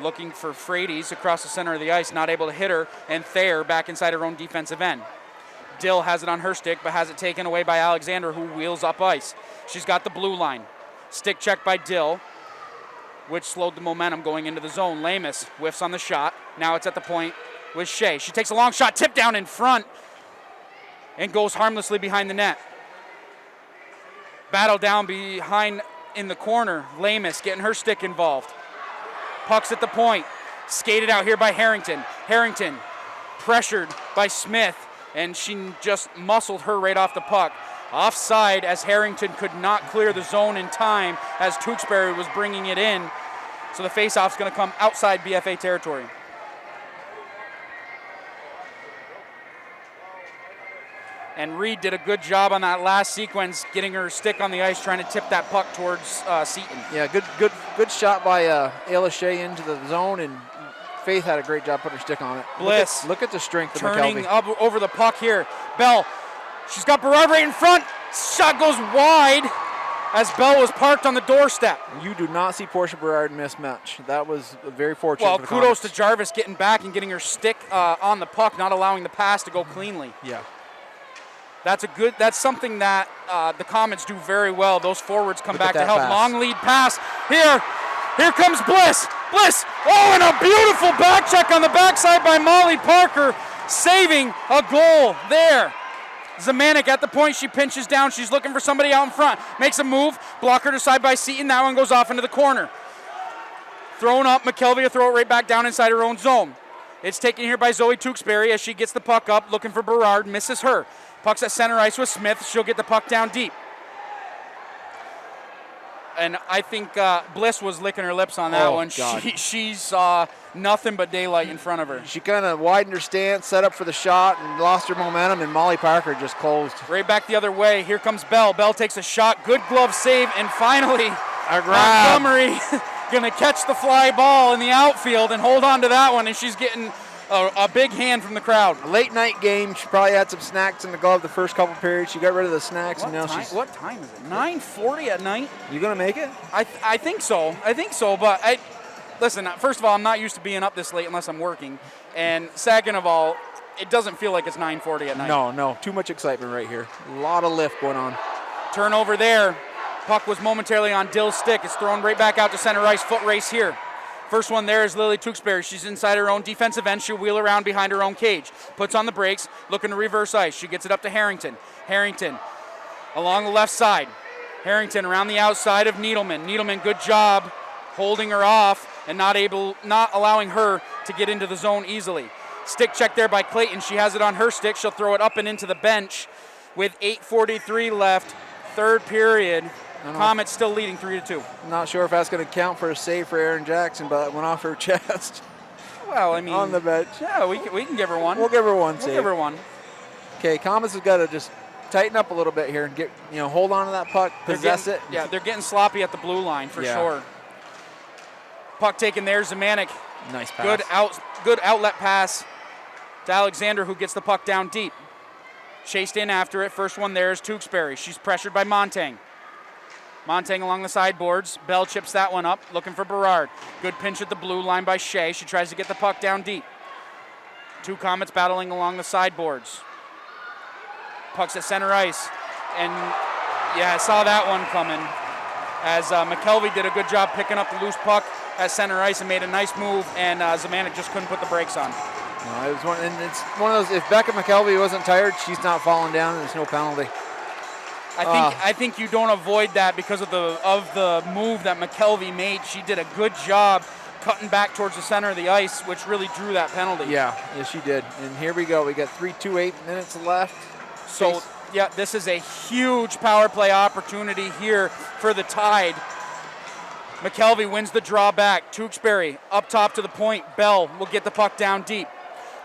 Speaker 1: Looking for Frades across the center of the ice, not able to hit her, and Thayer back inside her own defensive end. Dill has it on her stick, but has it taken away by Alexander, who wheels up ice. She's got the blue line. Stick check by Dill, which slowed the momentum going into the zone. Lamus whiffs on the shot. Now it's at the point with Shea. She takes a long shot, tipped down in front, and goes harmlessly behind the net. Battle down behind in the corner. Lamus getting her stick involved. Puck's at the point. Skated out here by Harrington. Harrington pressured by Smith, and she just muscled her right off the puck. Offside as Harrington could not clear the zone in time as Tewksbury was bringing it in. So the faceoff's going to come outside BFA territory. And Reed did a good job on that last sequence, getting her stick on the ice, trying to tip that puck towards Seaton.
Speaker 2: Yeah, good shot by Ayla Shea into the zone, and Faith had a great job putting her stick on it.
Speaker 1: Bliss.
Speaker 2: Look at the strength of
Speaker 1: turning
Speaker 2: McKelvey.
Speaker 1: up over the puck here. Bell, she's got Berard right in front. Shot goes wide as Bell was parked on the doorstep.
Speaker 2: You do not see Portia Berard miss much. That was very fortunate.
Speaker 1: Well,
Speaker 2: for the
Speaker 1: kudos
Speaker 2: Comets.
Speaker 1: to Jarvis getting back and getting her stick on the puck, not allowing the pass to go cleanly.
Speaker 2: Yeah.
Speaker 1: That's something that the Comets do very well. Those forwards come
Speaker 2: Look
Speaker 1: back
Speaker 2: at
Speaker 1: to
Speaker 2: that
Speaker 1: help.
Speaker 2: pass.
Speaker 1: Long lead pass. Here comes Bliss. Bliss. Oh, and a beautiful back check on the backside by Molly Parker, saving a goal there. Zemanek at the point. She pinches down. She's looking for somebody out in front. Makes a move. Blocker to side by Seaton. That one goes off into the corner. Thrown up. McKelvey will throw it right back down inside her own zone. It's taken here by Zoe Tewksbury as she gets the puck up, looking for Berard. Misses her. Puck's at center ice with Smith. She'll get the puck down deep. And I think Bliss was licking her lips on that one.
Speaker 2: God.
Speaker 1: She saw nothing but daylight in front of her.
Speaker 2: She kind of widened her stance, set up for the shot, and lost her momentum, and Molly Parker just closed.
Speaker 1: Right back the other way. Here comes Bell. Bell takes a shot. Good glove save. And finally,
Speaker 2: A grab.
Speaker 1: Montgomery going to catch the fly ball in the outfield and hold on to that one. And she's getting a big hand from the crowd.
Speaker 2: A late night game. She probably had some snacks in the glove the first couple periods. She got rid of the snacks, and now she's.
Speaker 1: What time is it? 9:40 at night?
Speaker 2: You gonna make it?
Speaker 1: I think so. But listen, first of all, I'm not used to being up this late unless I'm working. And second of all, it doesn't feel like it's 9:40 at night.
Speaker 2: No. Too much excitement right here. A lot of lift going on.
Speaker 1: Turnover there. Puck was momentarily on Dill's stick. It's thrown right back out to center ice. Foot race here. First one there is Lily Tewksbury. She's inside her own defensive end. She'll wheel around behind her own cage. Puts on the brakes, looking to reverse ice. She gets it up to Harrington. Harrington along the left side. Harrington around the outside of Needleman. Needleman, good job holding her off and not allowing her to get into the zone easily. Stick check there by Clayton. She has it on her stick. She'll throw it up and into the bench with 8:43 left, third period. Comets still leading 3-2.
Speaker 2: Not sure if that's going to count for a save for Erin Jackson, but it went off her chest.
Speaker 1: Well, I mean,
Speaker 2: on the bench.
Speaker 1: Yeah, we can give her one.
Speaker 2: We'll give her one save.
Speaker 1: We'll give her one.
Speaker 2: Okay, Comets has got to just tighten up a little bit here and get hold on to that puck, possess it.
Speaker 1: Yeah, they're getting sloppy at the blue line for sure. Puck taken there, Zemanek.
Speaker 2: Nice pass.
Speaker 1: Good outlet pass to Alexander, who gets the puck down deep. Chased in after it. First one there is Tewksbury. She's pressured by Montang. Montang along the sideboards. Bell chips that one up, looking for Berard. Good pinch at the blue line by Shea. She tries to get the puck down deep. Two Comets battling along the sideboards. Puck's at center ice. And, I saw that one coming. As McKelvey did a good job picking up the loose puck at center ice and made a nice move, and Zemanek just couldn't put the brakes on.
Speaker 2: No, it was and it's one of those, if Becca McKelvey wasn't tired, she's not falling down, and there's no penalty.
Speaker 1: I think you don't avoid that because of the move that McKelvey made. She did a good job cutting back towards the center of the ice, which really drew that penalty.
Speaker 2: Yeah, yes, she did. And here we go. We got 3:28 minutes left.
Speaker 1: So, yeah, this is a huge power play opportunity here for the Tide. McKelvey wins the draw back. Tewksbury up top to the point. Bell will get the puck down deep.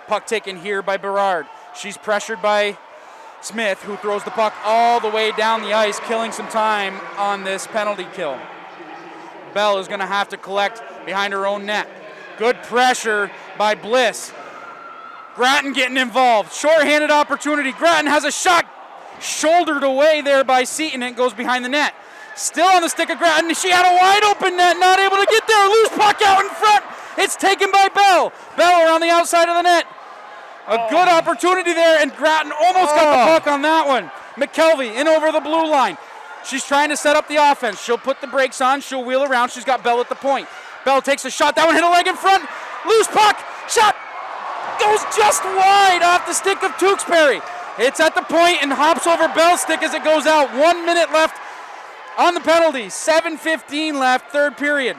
Speaker 1: Puck taken here by Berard. She's pressured by Smith, who throws the puck all the way down the ice, killing some time on this penalty kill. Bell is going to have to collect behind her own net. Good pressure by Bliss. Grattan getting involved. Short-handed opportunity. Grattan has a shot shouldered away there by Seaton, and it goes behind the net. Still on the stick of Grattan. She had a wide open net, not able to get there. Loose puck out in front. It's taken by Bell. Bell around the outside of the net. A good opportunity there, and Grattan almost got the puck on that one. McKelvey in over the blue line. She's trying to set up the offense. She'll put the brakes on. She'll wheel around. She's got Bell at the point. Bell takes a shot. That one hit a leg in front. Loose puck. Shot. Goes just wide off the stick of Tewksbury. It's at the point and hops over Bell's stick as it goes out. 1 minute left on the penalty. 7:15 left, third period.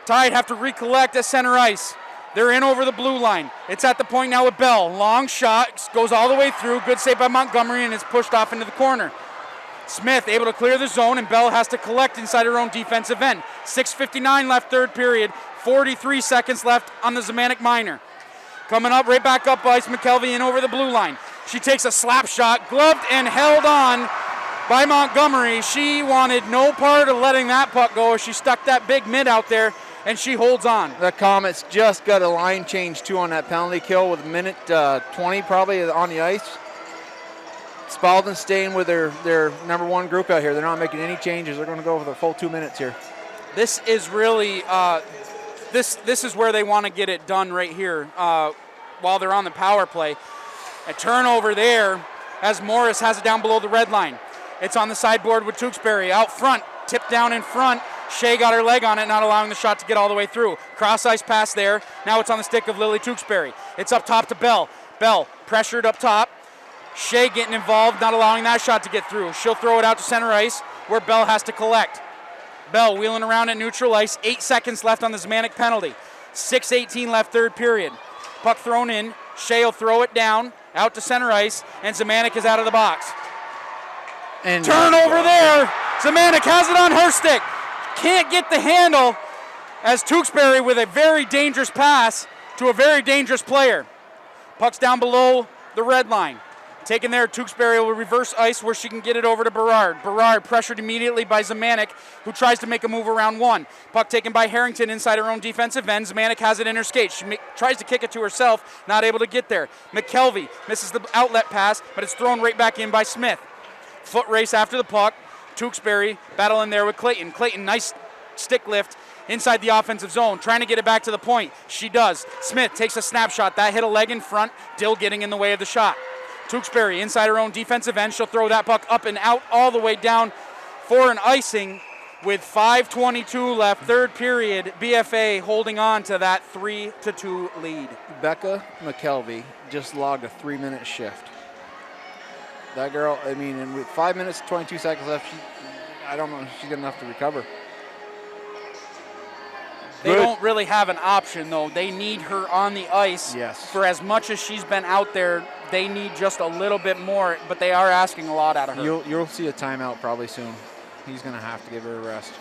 Speaker 1: Tide have to recollect at center ice. They're in over the blue line. It's at the point now with Bell. Long shot, goes all the way through. Good save by Montgomery, and it's pushed off into the corner. Smith able to clear the zone, and Bell has to collect inside her own defensive end. 6:59 left, third period. 43 seconds left on the Zemanek minor. Coming up, right back up ice, McKelvey in over the blue line. She takes a slap shot, gloved and held on by Montgomery. She wanted no part of letting that puck go. She stuck that big mid out there, and she holds on.
Speaker 2: The Comets just got a line change, too, on that penalty kill with a minute 20 probably on the ice. Spaulding staying with their number one group out here. They're not making any changes. They're going to go for the full 2 minutes here.
Speaker 1: This is really this is where they want to get it done right here while they're on the power play. A turnover there as Morris has it down below the red line. It's on the sideboard with Tewksbury out front, tipped down in front. Shea got her leg on it, not allowing the shot to get all the way through. Cross ice pass there. Now it's on the stick of Lily Tewksbury. It's up top to Bell. Bell pressured up top. Shea getting involved, not allowing that shot to get through. She'll throw it out to center ice where Bell has to collect. Bell wheeling around at neutral ice. 8 seconds left on the Zemanek penalty. 6:18 left, third period. Puck thrown in. Shea will throw it down out to center ice, and Zemanek is out of the box. And turnover there. Zemanek has it on her stick. Can't get the handle as Tewksbury with a very dangerous pass to a very dangerous player. Puck's down below the red line. Taken there, Tewksbury will reverse ice where she can get it over to Berard. Berard pressured immediately by Zemanek, who tries to make a move around one. Puck taken by Harrington inside her own defensive end. Zemanek has it in her skate. She tries to kick it to herself, not able to get there. McKelvey misses the outlet pass, but it's thrown right back in by Smith. Foot race after the puck. Tewksbury battling there with Clayton. Clayton, nice stick lift inside the offensive zone, trying to get it back to the point. She does. Smith takes a snapshot. That hit a leg in front. Dill getting in the way of the shot. Tewksbury inside her own defensive end. She'll throw that puck up and out all the way down for an icing with 5:22 left, third period. BFA holding on to that 3-2 lead.
Speaker 2: Becca McKelvey just logged a 3-minute shift. That girl, I mean, and with 5 minutes, 22 seconds left, I don't know if she's good enough to recover.
Speaker 1: They don't really have an option, though. They need her on the ice.
Speaker 2: Yes.
Speaker 1: For as much as she's been out there, they need just a little bit more, but they are asking a lot out of her.
Speaker 2: You'll see a timeout probably soon. He's going to have to give her a rest.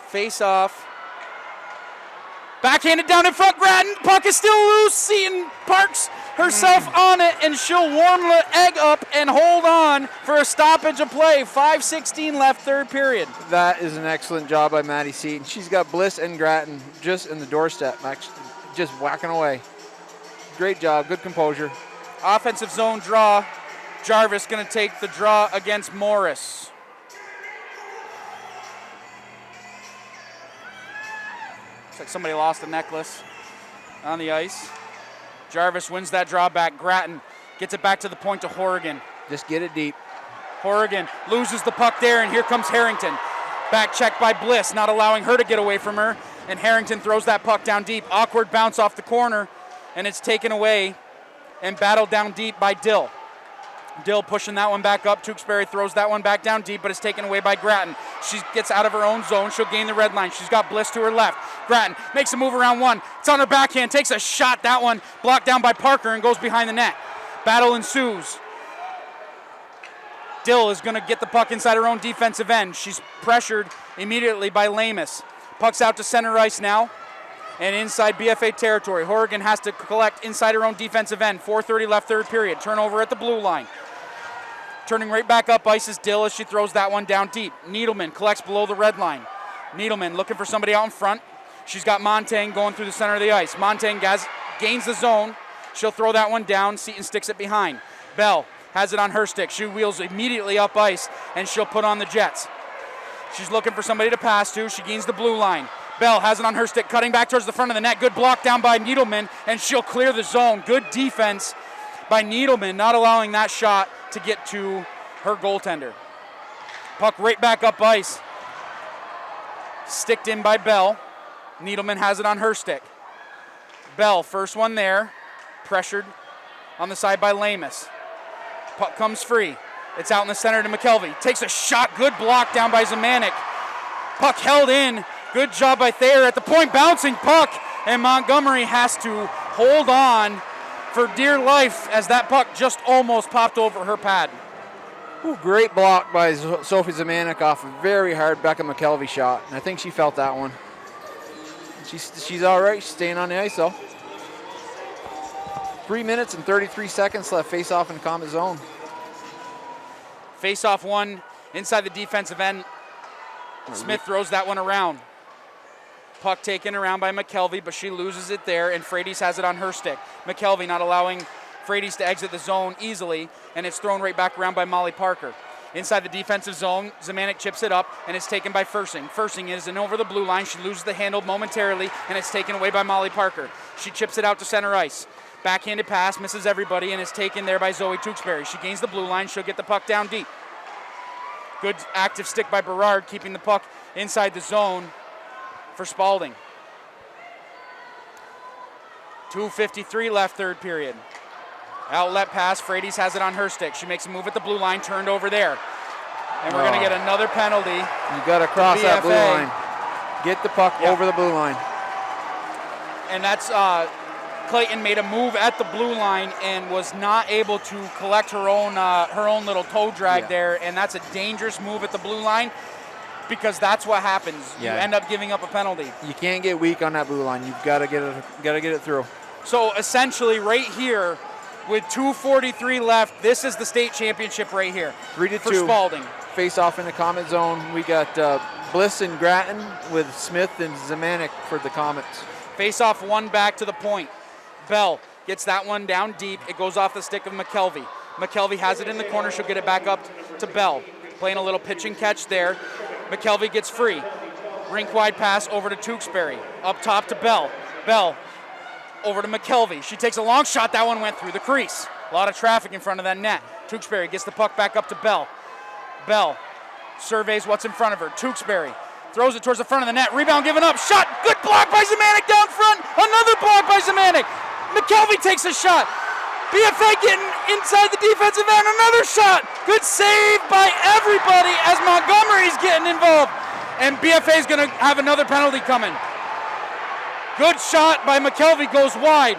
Speaker 1: Face off. Backhanded down in front, Grattan. Puck is still loose. Seaton parks herself on it, and she'll warm the egg up and hold on for a stoppage of play. 5:16 left, third period.
Speaker 2: That is an excellent job by Maddie Seaton. She's got Bliss and Grattan just in the doorstep, just whacking away. Great job, good composure.
Speaker 1: Offensive zone draw. Jarvis going to take the draw against Morris. Looks like somebody lost a necklace on the ice. Jarvis wins that draw back. Grattan gets it back to the point to Horrigan.
Speaker 2: Just get it deep.
Speaker 1: Horrigan loses the puck there, and here comes Harrington. Back check by Bliss, not allowing her to get away from her. And Harrington throws that puck down deep. Awkward bounce off the corner, and it's taken away and battled down deep by Dill. Dill pushing that one back up. Tewksbury throws that one back down deep, but it's taken away by Grattan. She gets out of her own zone. She'll gain the red line. She's got Bliss to her left. Grattan makes a move around one. It's on her backhand, takes a shot. That one blocked down by Parker and goes behind the net. Battle ensues. Dill is going to get the puck inside her own defensive end. She's pressured immediately by Lamus. Puck's out to center ice now and inside BFA territory. Horrigan has to collect inside her own defensive end. 4:30 left, third period. Turnover at the blue line. Turning right back up ice is Dill as she throws that one down deep. Needleman collects below the red line. Needleman looking for somebody out in front. She's got Montang going through the center of the ice. Montang gains the zone. She'll throw that one down. Seaton sticks it behind. Bell has it on her stick. She wheels immediately up ice, and she'll put on the Jets. She's looking for somebody to pass to. She gains the blue line. Bell has it on her stick, cutting back towards the front of the net. Good block down by Needleman, and she'll clear the zone. Good defense by Needleman, not allowing that shot to get to her goaltender. Puck right back up ice. Sticked in by Bell. Needleman has it on her stick. Bell, first one there. Pressured on the side by Lamus. Puck comes free. It's out in the center to McKelvey. Takes a shot. Good block down by Zemanek. Puck held in. Good job by Thayer at the point. Bouncing puck. And Montgomery has to hold on for dear life as that puck just almost popped over her pad.
Speaker 2: Ooh, great block by Sophie Zemanek off a very hard Becca McKelvey shot. And I think she felt that one. She's all right. She's staying on the ice, though. 3 minutes and 33 seconds left. Face off in the Comet zone.
Speaker 1: Face off one inside the defensive end. Smith throws that one around. Puck taken around by McKelvey, but she loses it there, and Frades has it on her stick. McKelvey not allowing Frades to exit the zone easily, and it's thrown right back around by Molly Parker. Inside the defensive zone, Zemanek chips it up, and it's taken by Fersing. Fersing is in over the blue line. She loses the handle momentarily, and it's taken away by Molly Parker. She chips it out to center ice. Backhanded pass, misses everybody, and is taken there by Zoe Tewksbury. She gains the blue line. She'll get the puck down deep. Good active stick by Berard, keeping the puck inside the zone for Spaulding. 2:53 left, third period. Outlet pass, Frades has it on her stick. She makes a move at the blue line, turned over there. And we're going to get another penalty.
Speaker 2: You got to cross that blue line. Get the puck over the blue line.
Speaker 1: And that's Clayton made a move at the blue line and was not able to collect her own little toe drag there, and that's a dangerous move at the blue line because that's what happens. You end up giving up a penalty.
Speaker 2: You can't get weak on that blue line. You've got to get it through.
Speaker 1: So essentially, right here, with 2:43 left, this is the state championship right here.
Speaker 2: 3-2
Speaker 1: for Spaulding.
Speaker 2: Face off in the Comet zone. We got Bliss and Grattan with Smith and Zemanek for the Comets.
Speaker 1: Face off one back to the point. Bell gets that one down deep. It goes off the stick of McKelvey. McKelvey has it in the corner. She'll get it back up to Bell. Playing a little pitch and catch there. McKelvey gets free. Rink wide pass over to Tewksbury. Up top to Bell. Bell over to McKelvey. She takes a long shot. That one went through the crease. A lot of traffic in front of that net. Tewksbury gets the puck back up to Bell. Bell surveys what's in front of her. Tewksbury throws it towards the front of the net. Rebound given up. Shot. Good block by Zemanek down front. Another block by Zemanek. McKelvey takes a shot. BFA getting inside the defensive end. Another shot. Good save by everybody as Montgomery's getting involved. And BFA's going to have another penalty coming. Good shot by McKelvey goes wide.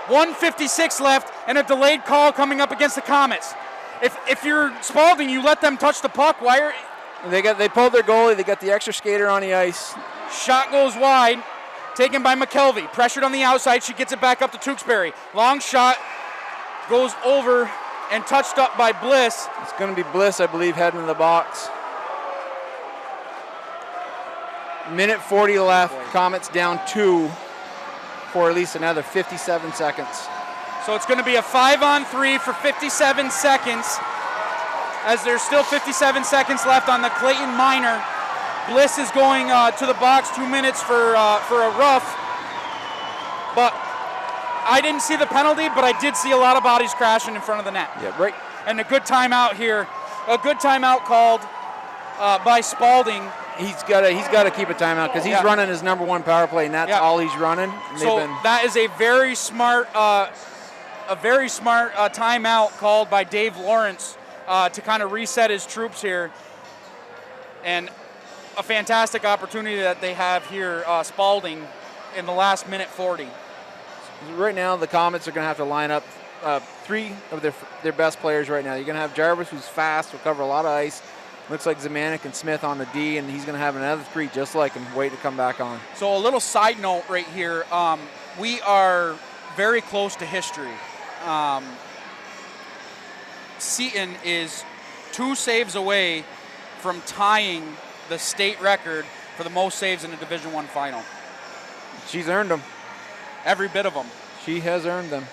Speaker 1: 1:56 left and a delayed call coming up against the Comets. If you're Spaulding, you let them touch the puck. Why are
Speaker 2: they pulled their goalie. They got the extra skater on the ice.
Speaker 1: Shot goes wide. Taken by McKelvey. Pressured on the outside. She gets it back up to Tewksbury. Long shot goes over and touched up by Bliss.
Speaker 2: It's going to be Bliss, I believe, heading in the box. Minute 40 left. Comets down 2 for at least another 57 seconds.
Speaker 1: So it's going to be a 5-on-3 for 57 seconds as there's still 57 seconds left on the Clayton Minor. Bliss is going to the box, 2 minutes for a rough. But I didn't see the penalty, but I did see a lot of bodies crashing in front of the net.
Speaker 2: Yeah, right.
Speaker 1: And a good timeout here. A good timeout called by Spaulding.
Speaker 2: He's got to keep a timeout because he's running his number one power play, and that's all he's running.
Speaker 1: So that is a very smart timeout called by Dave Lawrence to kind of reset his troops here, and a fantastic opportunity that they have here, Spaulding, in the last minute 40.
Speaker 2: Right now, the Comets are going to have to line up 3 of their best players right now. You're going to have Jarvis, who's fast, will cover a lot of ice. Looks like Zemanek and Smith on the D, and he's going to have another 3 just like him, wait to come back on.
Speaker 1: So a little side note right here. We are very close to history. Seton is 2 saves away from tying the state record for the most saves in a Division I final.
Speaker 2: She's earned them.
Speaker 1: Every bit of them.
Speaker 2: She has earned them.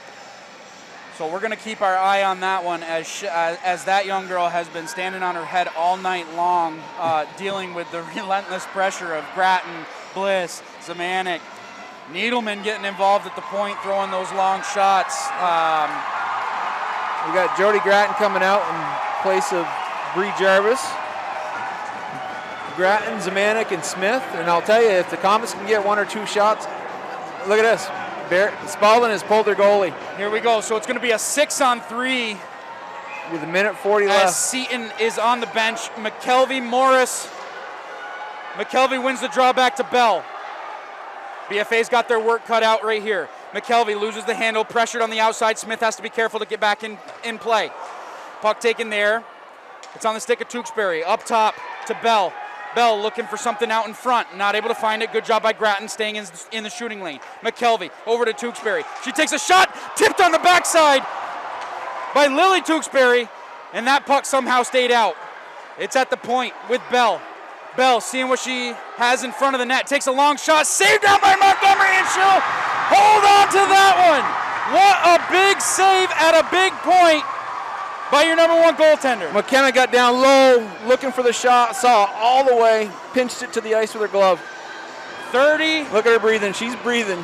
Speaker 1: So we're going to keep our eye on that one as that young girl has been standing on her head all night long, dealing with the relentless pressure of Grattan, Bliss, Zemanek, Needleman getting involved at the point, throwing those long shots.
Speaker 2: We got Jody Grattan coming out in place of Bree Jarvis. Grattan, Zemanek, and Smith. And I'll tell you, if the Comets can get 1 or 2 shots, look at this. Spaulding has pulled their goalie.
Speaker 1: Here we go. So it's going to be a 6-on-3
Speaker 2: with 1:40 left.
Speaker 1: As Seton is on the bench. McKelvey, Morris. McKelvey wins the draw back to Bell. BFA's got their work cut out right here. McKelvey loses the handle, pressured on the outside. Smith has to be careful to get back in play. Puck taken there. It's on the stick of Tewksbury. Up top to Bell. Bell looking for something out in front, not able to find it. Good job by Grattan staying in the shooting lane. McKelvey over to Tewksbury. She takes a shot, tipped on the backside by Lily Tewksbury, and that puck somehow stayed out. It's at the point with Bell. Bell seeing what she has in front of the net, takes a long shot, saved out by Montgomery, and she'll hold on to that one. What a big save at a big point by your number 1 goaltender.
Speaker 2: McKenna got down low, looking for the shot, saw it all the way, pinched it to the ice with her glove.
Speaker 1: 30.
Speaker 2: Look at her breathing. She's breathing.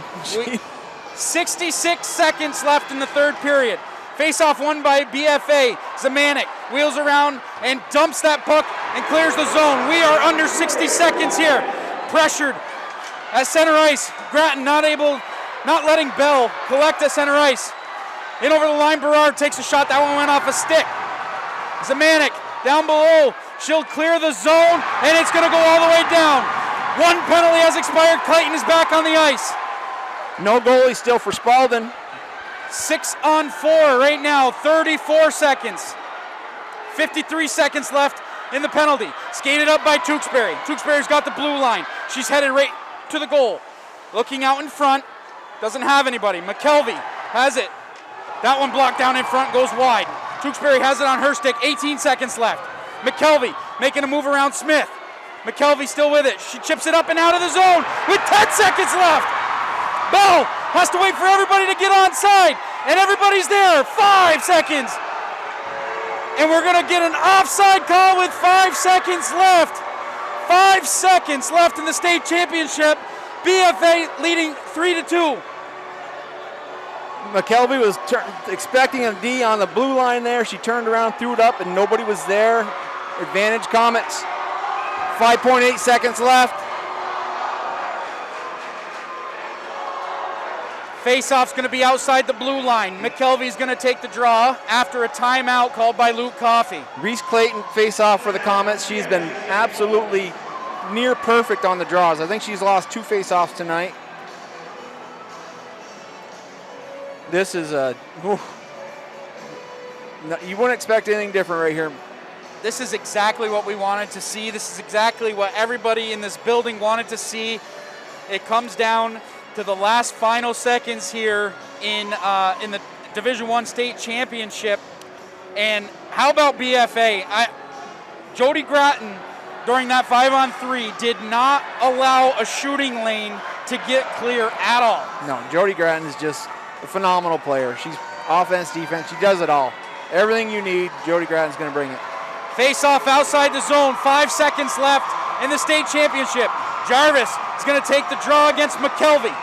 Speaker 1: 66 seconds left in the third period. Face-off won by BFA. Zemanek wheels around and dumps that puck and clears the zone. We are under 60 seconds here. Pressured at center ice. Grattan not letting Bell collect at center ice. In over the line, Berard takes a shot. That one went off a stick. Zemanek down below. She'll clear the zone, and it's going to go all the way down. 1 penalty has expired. Clayton is back on the ice.
Speaker 2: No goalie still for Spaulding.
Speaker 1: 6-on-4 right now, 34 seconds. 53 seconds left in the penalty. Skated up by Tewksbury. Tewksbury's got the blue line. She's headed right to the goal. Looking out in front. Doesn't have anybody. McKelvey has it. That one blocked down in front, goes wide. Tewksbury has it on her stick, 18 seconds left. McKelvey making a move around Smith. McKelvey still with it. She chips it up and out of the zone with 10 seconds left. Bell has to wait for everybody to get onside, and everybody's there. 5 seconds. And we're going to get an offside call with 5 seconds left. 5 seconds left in the state championship. BFA leading 3-2.
Speaker 2: McKelvey was expecting a D on the blue line there. She turned around, threw it up, and nobody was there. Advantage Comets. 5.8 seconds left.
Speaker 1: Face-off's going to be outside the blue line. McKelvey's going to take the draw after a timeout called by Luke Coffey.
Speaker 2: Reese Clayton face-off for the Comets. She's been absolutely near perfect on the draws. I think she's lost 2 face-offs tonight. This is no, you wouldn't expect anything different right here.
Speaker 1: This is exactly what we wanted to see. This is exactly what everybody in this building wanted to see. It comes down to the last final seconds here in the Division I state championship. And how about BFA? Jody Grattan, during that 5-on-3, did not allow a shooting lane to get clear at all.
Speaker 2: No, Jody Grattan is just a phenomenal player. She's offense, defense, she does it all. Everything you need, Jody Grattan's going to bring it.
Speaker 1: Face-off outside the zone, 5 seconds left in the state championship. Jarvis is going to take the draw against McKelvey.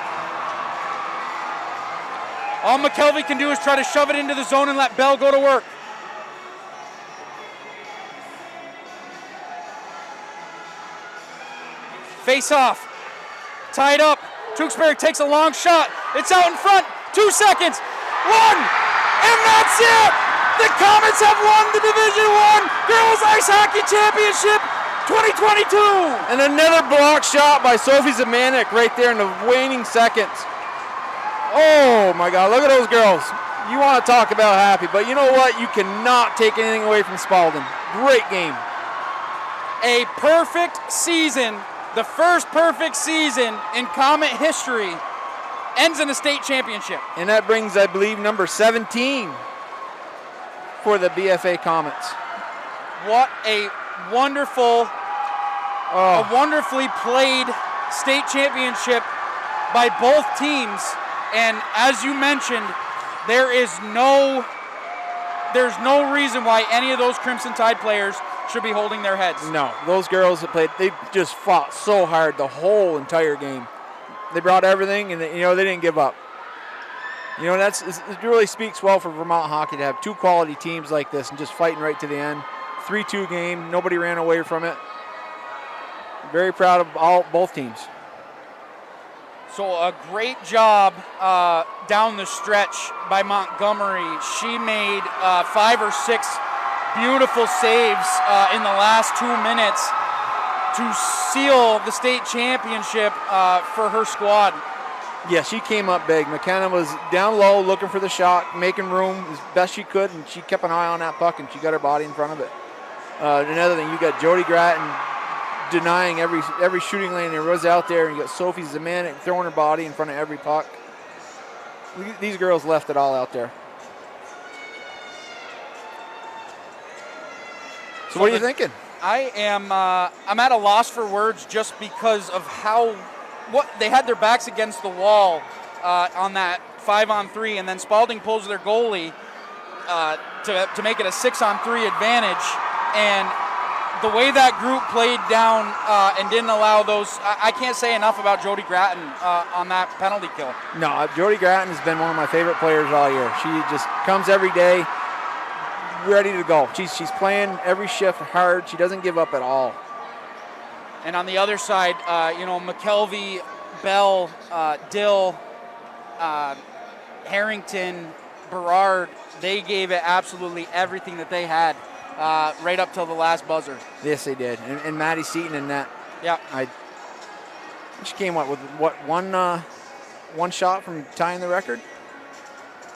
Speaker 1: All McKelvey can do is try to shove it into the zone and let Bell go to work. Face off. Tied up. Tewksbury takes a long shot. It's out in front. 2 seconds. 1. And that's it. The Comets have won the Division I Girls Ice Hockey Championship 2022.
Speaker 2: And another block shot by Sophie Zemanek right there in the waning seconds. Oh my God, look at those girls. You want to talk about happy, but you know what? You cannot take anything away from Spaulding. Great game.
Speaker 1: A perfect season, the first perfect season in Comet history, ends in a state championship.
Speaker 2: And that brings, I believe, number 17 for the BFA Comets.
Speaker 1: What a wonderful, a wonderfully played state championship by both teams. And as you mentioned, there's no reason why any of those Crimson Tide players should be holding their heads.
Speaker 2: No, those girls that played, they just fought so hard the whole entire game. They brought everything, and they didn't give up. It really speaks well for Vermont hockey to have two quality teams like this and just fighting right to the end. 3-2 game, nobody ran away from it. Very proud of both teams.
Speaker 1: So a great job down the stretch by Montgomery. She made 5 or 6 beautiful saves in the last 2 minutes to seal the state championship for her squad.
Speaker 2: Yeah, she came up big. McKenna was down low looking for the shot, making room as best she could, and she kept an eye on that puck, and she got her body in front of it. Another thing, you got Jody Gratton denying every shooting lane there was out there, and you got Sophie Zemanek throwing her body in front of every puck. These girls left it all out there. So what are you thinking?
Speaker 1: I'm at a loss for words just because of what they had their backs against the wall on that 5-on-3, and then Spaulding pulls their goalie to make it a 6-on-3 advantage. And the way that group played down and didn't allow those, I can't say enough about Jody Gratton on that penalty kill.
Speaker 2: No, Jody Gratton has been one of my favorite players all year. She just comes every day ready to go. She's playing every shift hard. She doesn't give up at all.
Speaker 1: And on the other side, McKelvey, Bell, Dill, Harrington, Berard, they gave it absolutely everything that they had right up till the last buzzer.
Speaker 2: Yes, they did. And Maddie Seaton in that.
Speaker 1: Yeah.
Speaker 2: She came with one shot from tying the record?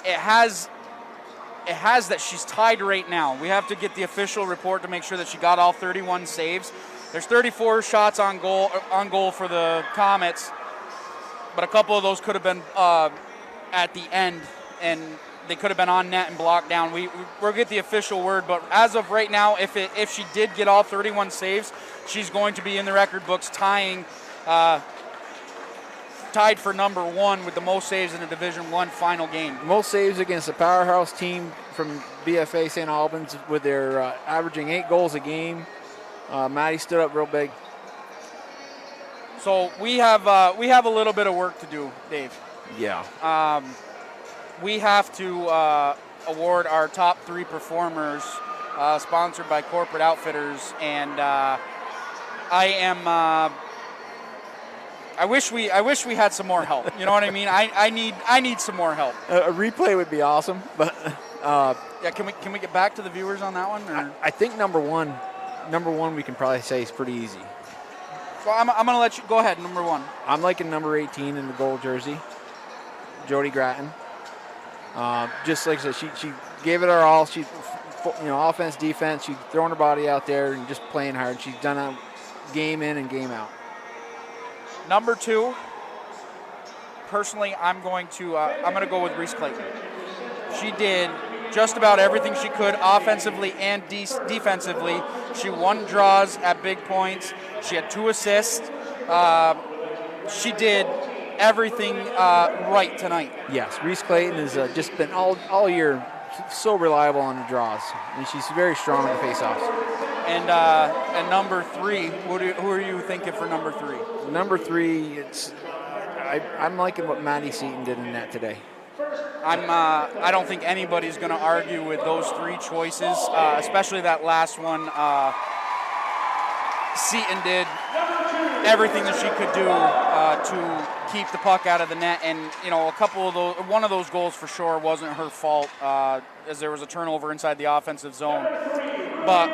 Speaker 1: It has that she's tied right now. We have to get the official report to make sure that she got all 31 saves. There's 34 shots on goal for the Comets, but a couple of those could have been at the end, and they could have been on net and blocked down. We'll get the official word, but as of right now, if she did get all 31 saves, she's going to be in the record books tied for number 1 with the most saves in a Division I final game.
Speaker 2: Most saves against a powerhouse team from BFA St. Albans with their averaging 8 goals a game. Maddie stood up real big.
Speaker 1: So we have a little bit of work to do, Dave.
Speaker 2: Yeah.
Speaker 1: We have to award our top 3 performers, sponsored by Corporate Outfitters, and I wish we had some more help. You know what I mean? I need some more help.
Speaker 2: A replay would be awesome, but
Speaker 1: yeah. Can we get back to the viewers on that one? Or?
Speaker 2: I think number one we can probably say is pretty easy.
Speaker 1: So I'm gonna let you go ahead. Number 1.
Speaker 2: I'm liking number 18 in the gold jersey, Jody Gratton. Just like I said, she gave it her all. She, offense, defense. She's throwing her body out there and just playing hard. She's done it game in and game out.
Speaker 1: Number 2. Personally, I'm going to go with Reese Clayton. She did just about everything she could offensively and defensively. She won draws at big points. She had 2 assists. She did everything right tonight.
Speaker 2: Yes, Reese Clayton has just been all year so reliable on the draws, and she's very strong in the faceoffs.
Speaker 1: And number 3, who are you thinking for number 3?
Speaker 2: Number 3, I'm liking what Maddie Seaton did in that today.
Speaker 1: I don't think anybody's going to argue with those 3 choices, especially that last one. Seton did everything that she could do to keep the puck out of the net, and one of those goals for sure wasn't her fault, as there was a turnover inside the offensive zone. But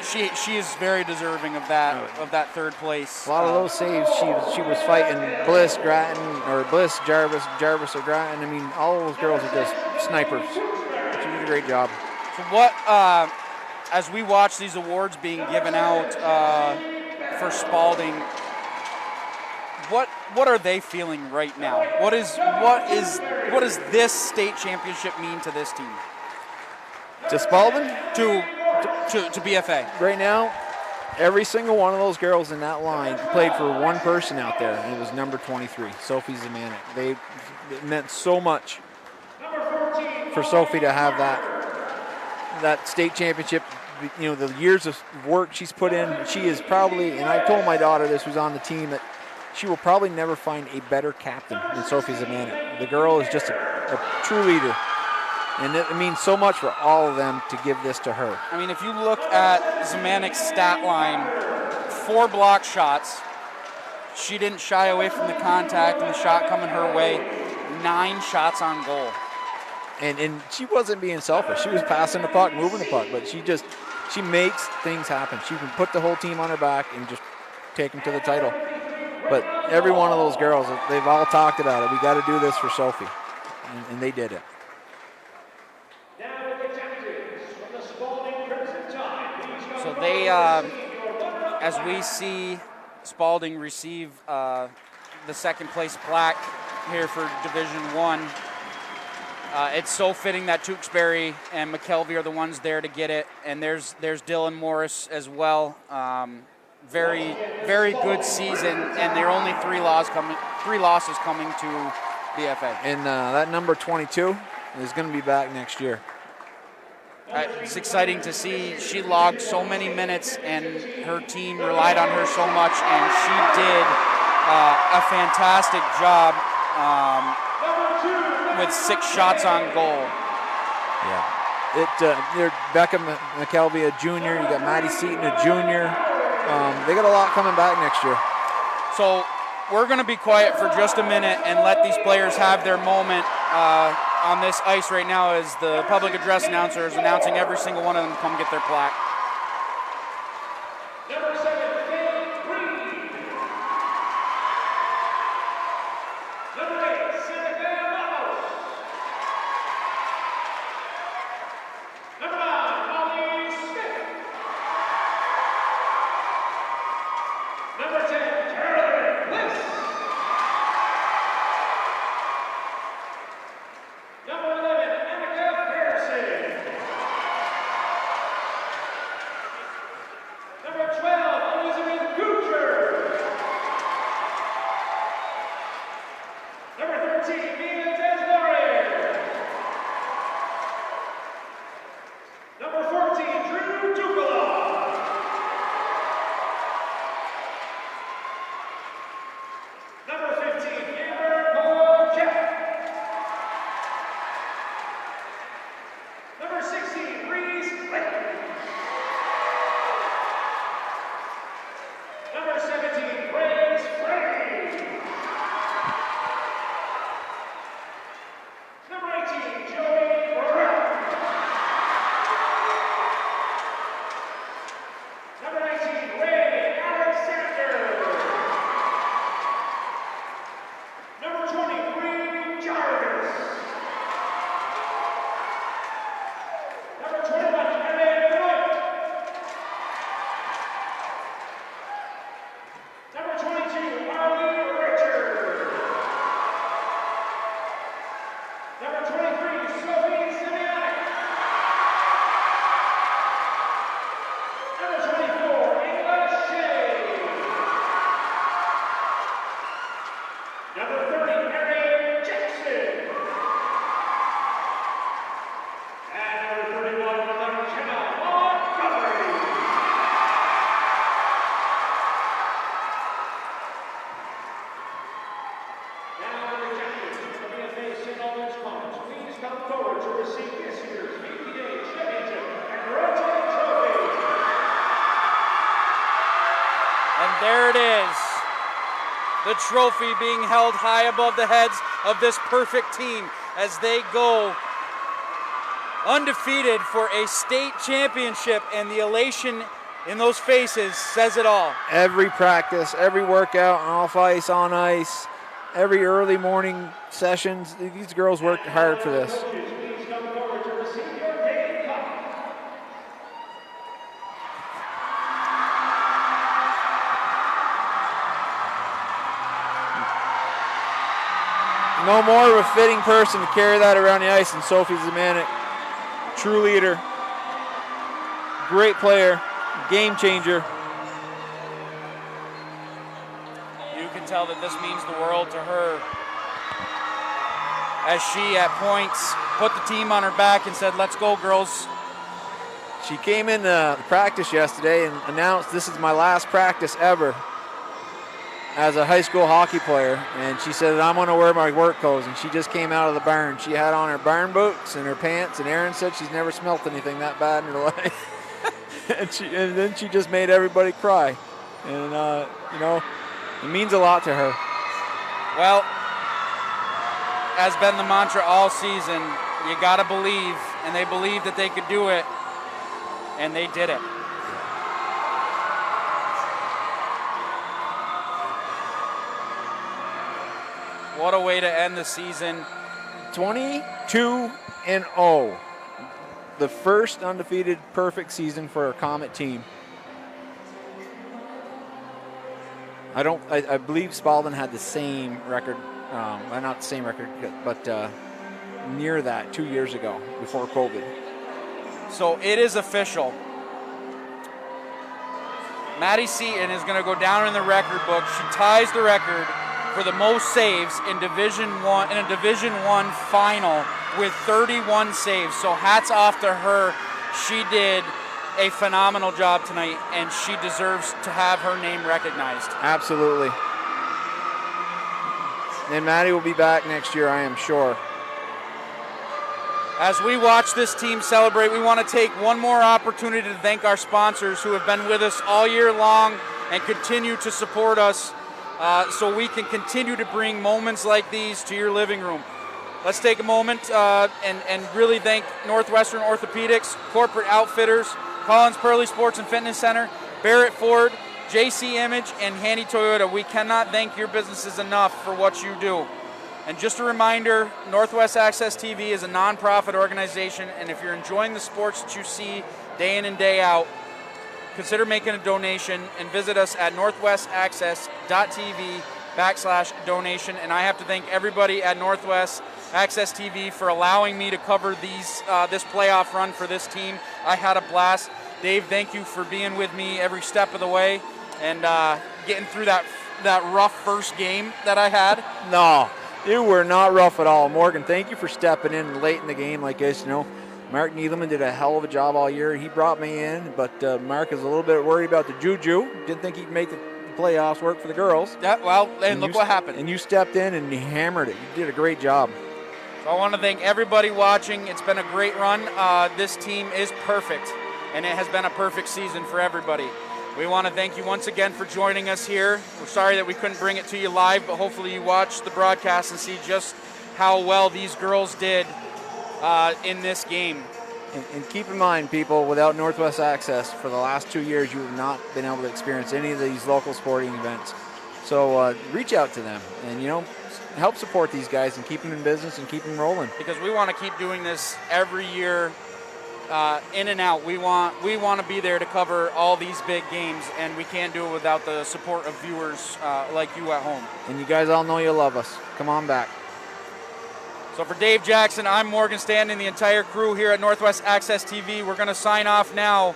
Speaker 1: she is very deserving of that third place.
Speaker 2: A lot of those saves, she was fighting Bliss, Grattan, or Bliss, Jarvis or Grattan. I mean, all of those girls are just snipers. She did a great job.
Speaker 1: So what, as we watch these awards being given out for Spaulding, what are they feeling right now? What does this state championship mean to this team?
Speaker 2: To Spaulding?
Speaker 1: To BFA.
Speaker 2: Right now, every single one of those girls in that line played for one person out there, and it was number 23, Sophie Zemanek. It meant so much for Sophie to have that state championship. The years of work she's put in, she is probably, and I told my daughter this, who's on the team, that she will probably never find a better captain than Sophie Zemanek. The girl is just a true leader. And it means so much for all of them to give this to her.
Speaker 1: I mean, if you look at Zemanek's stat line, 4 block shots. She didn't shy away from the contact and the shot coming her way. 9 shots on goal.
Speaker 2: And she wasn't being selfish. She was passing the puck, moving the puck, but she makes things happen. She can put the whole team on her back and just take them to the title. But every one of those girls, they've all talked about it. We got to do this for Sophie, and they did it.
Speaker 1: So they, as we see Spaulding receive the second place plaque here for Division I, it's so fitting that Tewksbury and McKelvey are the ones there to get it, and there's Dylan Morris as well. Very, very good season, and there are only 3 losses coming to BFA.
Speaker 2: And that number 22 is going to be back next year.
Speaker 1: It's exciting to see. She logged so many minutes, and her team relied on her so much, and she did a fantastic job with 6 shots on goal.
Speaker 2: Yeah. Becca McKelvey, a junior. You got Maddie Seaton, a junior. They got a lot coming back next year.
Speaker 1: So we're going to be quiet for just a minute and let these players have their moment on this ice right now, as the public address announcer is announcing every single one of them to come get their plaque.
Speaker 3: Number 7, Number 8, Seneca Ramos. Number 9, Molly Smith. Number 10, Carolyn Bliss. Number 11, Annika Pearson. Number 12,
Speaker 1: there it is. The trophy being held high above the heads of this perfect team as they go undefeated for a state championship, and the elation in those faces says it all.
Speaker 2: Every practice, every workout, off ice, on ice, every early morning sessions, these girls worked hard for this.
Speaker 3: Please come forward to receive your daily cup.
Speaker 2: No more of a fitting person to carry that around the ice than Sophie Zemanek. True leader, great player, game changer.
Speaker 1: You can tell that this means the world to her as she at points put the team on her back and said, let's go girls.
Speaker 2: She came in practice yesterday and announced, this is my last practice ever as a high school hockey player, and she said, I'm going to wear my work clothes, and she just came out of the barn. She had on her barn boots and her pants, and Erin said she's never smelt anything that bad in her life. and then she just made everybody cry, and it means a lot to her.
Speaker 1: Well, has been the mantra all season, you got to believe, and they believed that they could do it, and they did it. What a way to end the season.
Speaker 2: 22-0. The first undefeated perfect season for a Comet team. I believe Spaulding had the same record, not the same record, but near that 2 years ago before COVID.
Speaker 1: So it is official. Maddie Seaton is going to go down in the record book. She ties the record for the most saves in Division One final with 31 saves. So hats off to her. She did a phenomenal job tonight, and she deserves to have her name recognized.
Speaker 2: Absolutely. And Maddie will be back next year, I am sure.
Speaker 1: As we watch this team celebrate, we want to take one more opportunity to thank our sponsors who have been with us all year long and continue to support us so we can continue to bring moments like these to your living room. Let's take a moment and really thank Northwestern Orthopedics, Corporate Outfitters, Collins Pearly Sports and Fitness Center, Barrett Ford, JC Image, and Handy Toyota. We cannot thank your businesses enough for what you do. And just a reminder, Northwest Access TV is a nonprofit organization, and if you're enjoying the sports that you see day in and day out, consider making a donation and visit us at northwestaccess.tv/donation. And I have to thank everybody at Northwest Access TV for allowing me to cover this playoff run for this team. I had a blast. Dave, thank you for being with me every step of the way and getting through that rough first game that I had.
Speaker 2: No, you were not rough at all. Morgan, thank you for stepping in late in the game like this. Mark Needleman did a hell of a job all year. He brought me in, but Mark is a little bit worried about the juju. Didn't think he'd make the playoffs work for the girls.
Speaker 1: Yeah, well, and look what happened.
Speaker 2: And you stepped in and you hammered it. You did a great job.
Speaker 1: So I want to thank everybody watching. It's been a great run. This team is perfect, and it has been a perfect season for everybody. We want to thank you once again for joining us here. We're sorry that we couldn't bring it to you live, but hopefully you watch the broadcast and see just how well these girls did in this game.
Speaker 2: And keep in mind, people, without Northwest Access, for the last 2 years, you have not been able to experience any of these local sporting events. So reach out to them and, help support these guys and keep them in business and keep them rolling.
Speaker 1: Because we want to keep doing this every year, in and out. We want to be there to cover all these big games, and we can't do it without the support of viewers like you at home.
Speaker 2: And you guys all know you love us. Come on back.
Speaker 1: So for Dave Jackson, I'm Morgan Stanton, the entire crew here at Northwest Access TV. We're going to sign off now.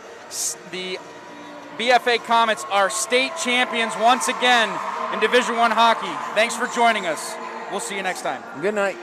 Speaker 1: The BFA Comets are state champions once again in Division I hockey. Thanks for joining us. We'll see you next time.
Speaker 2: Good night.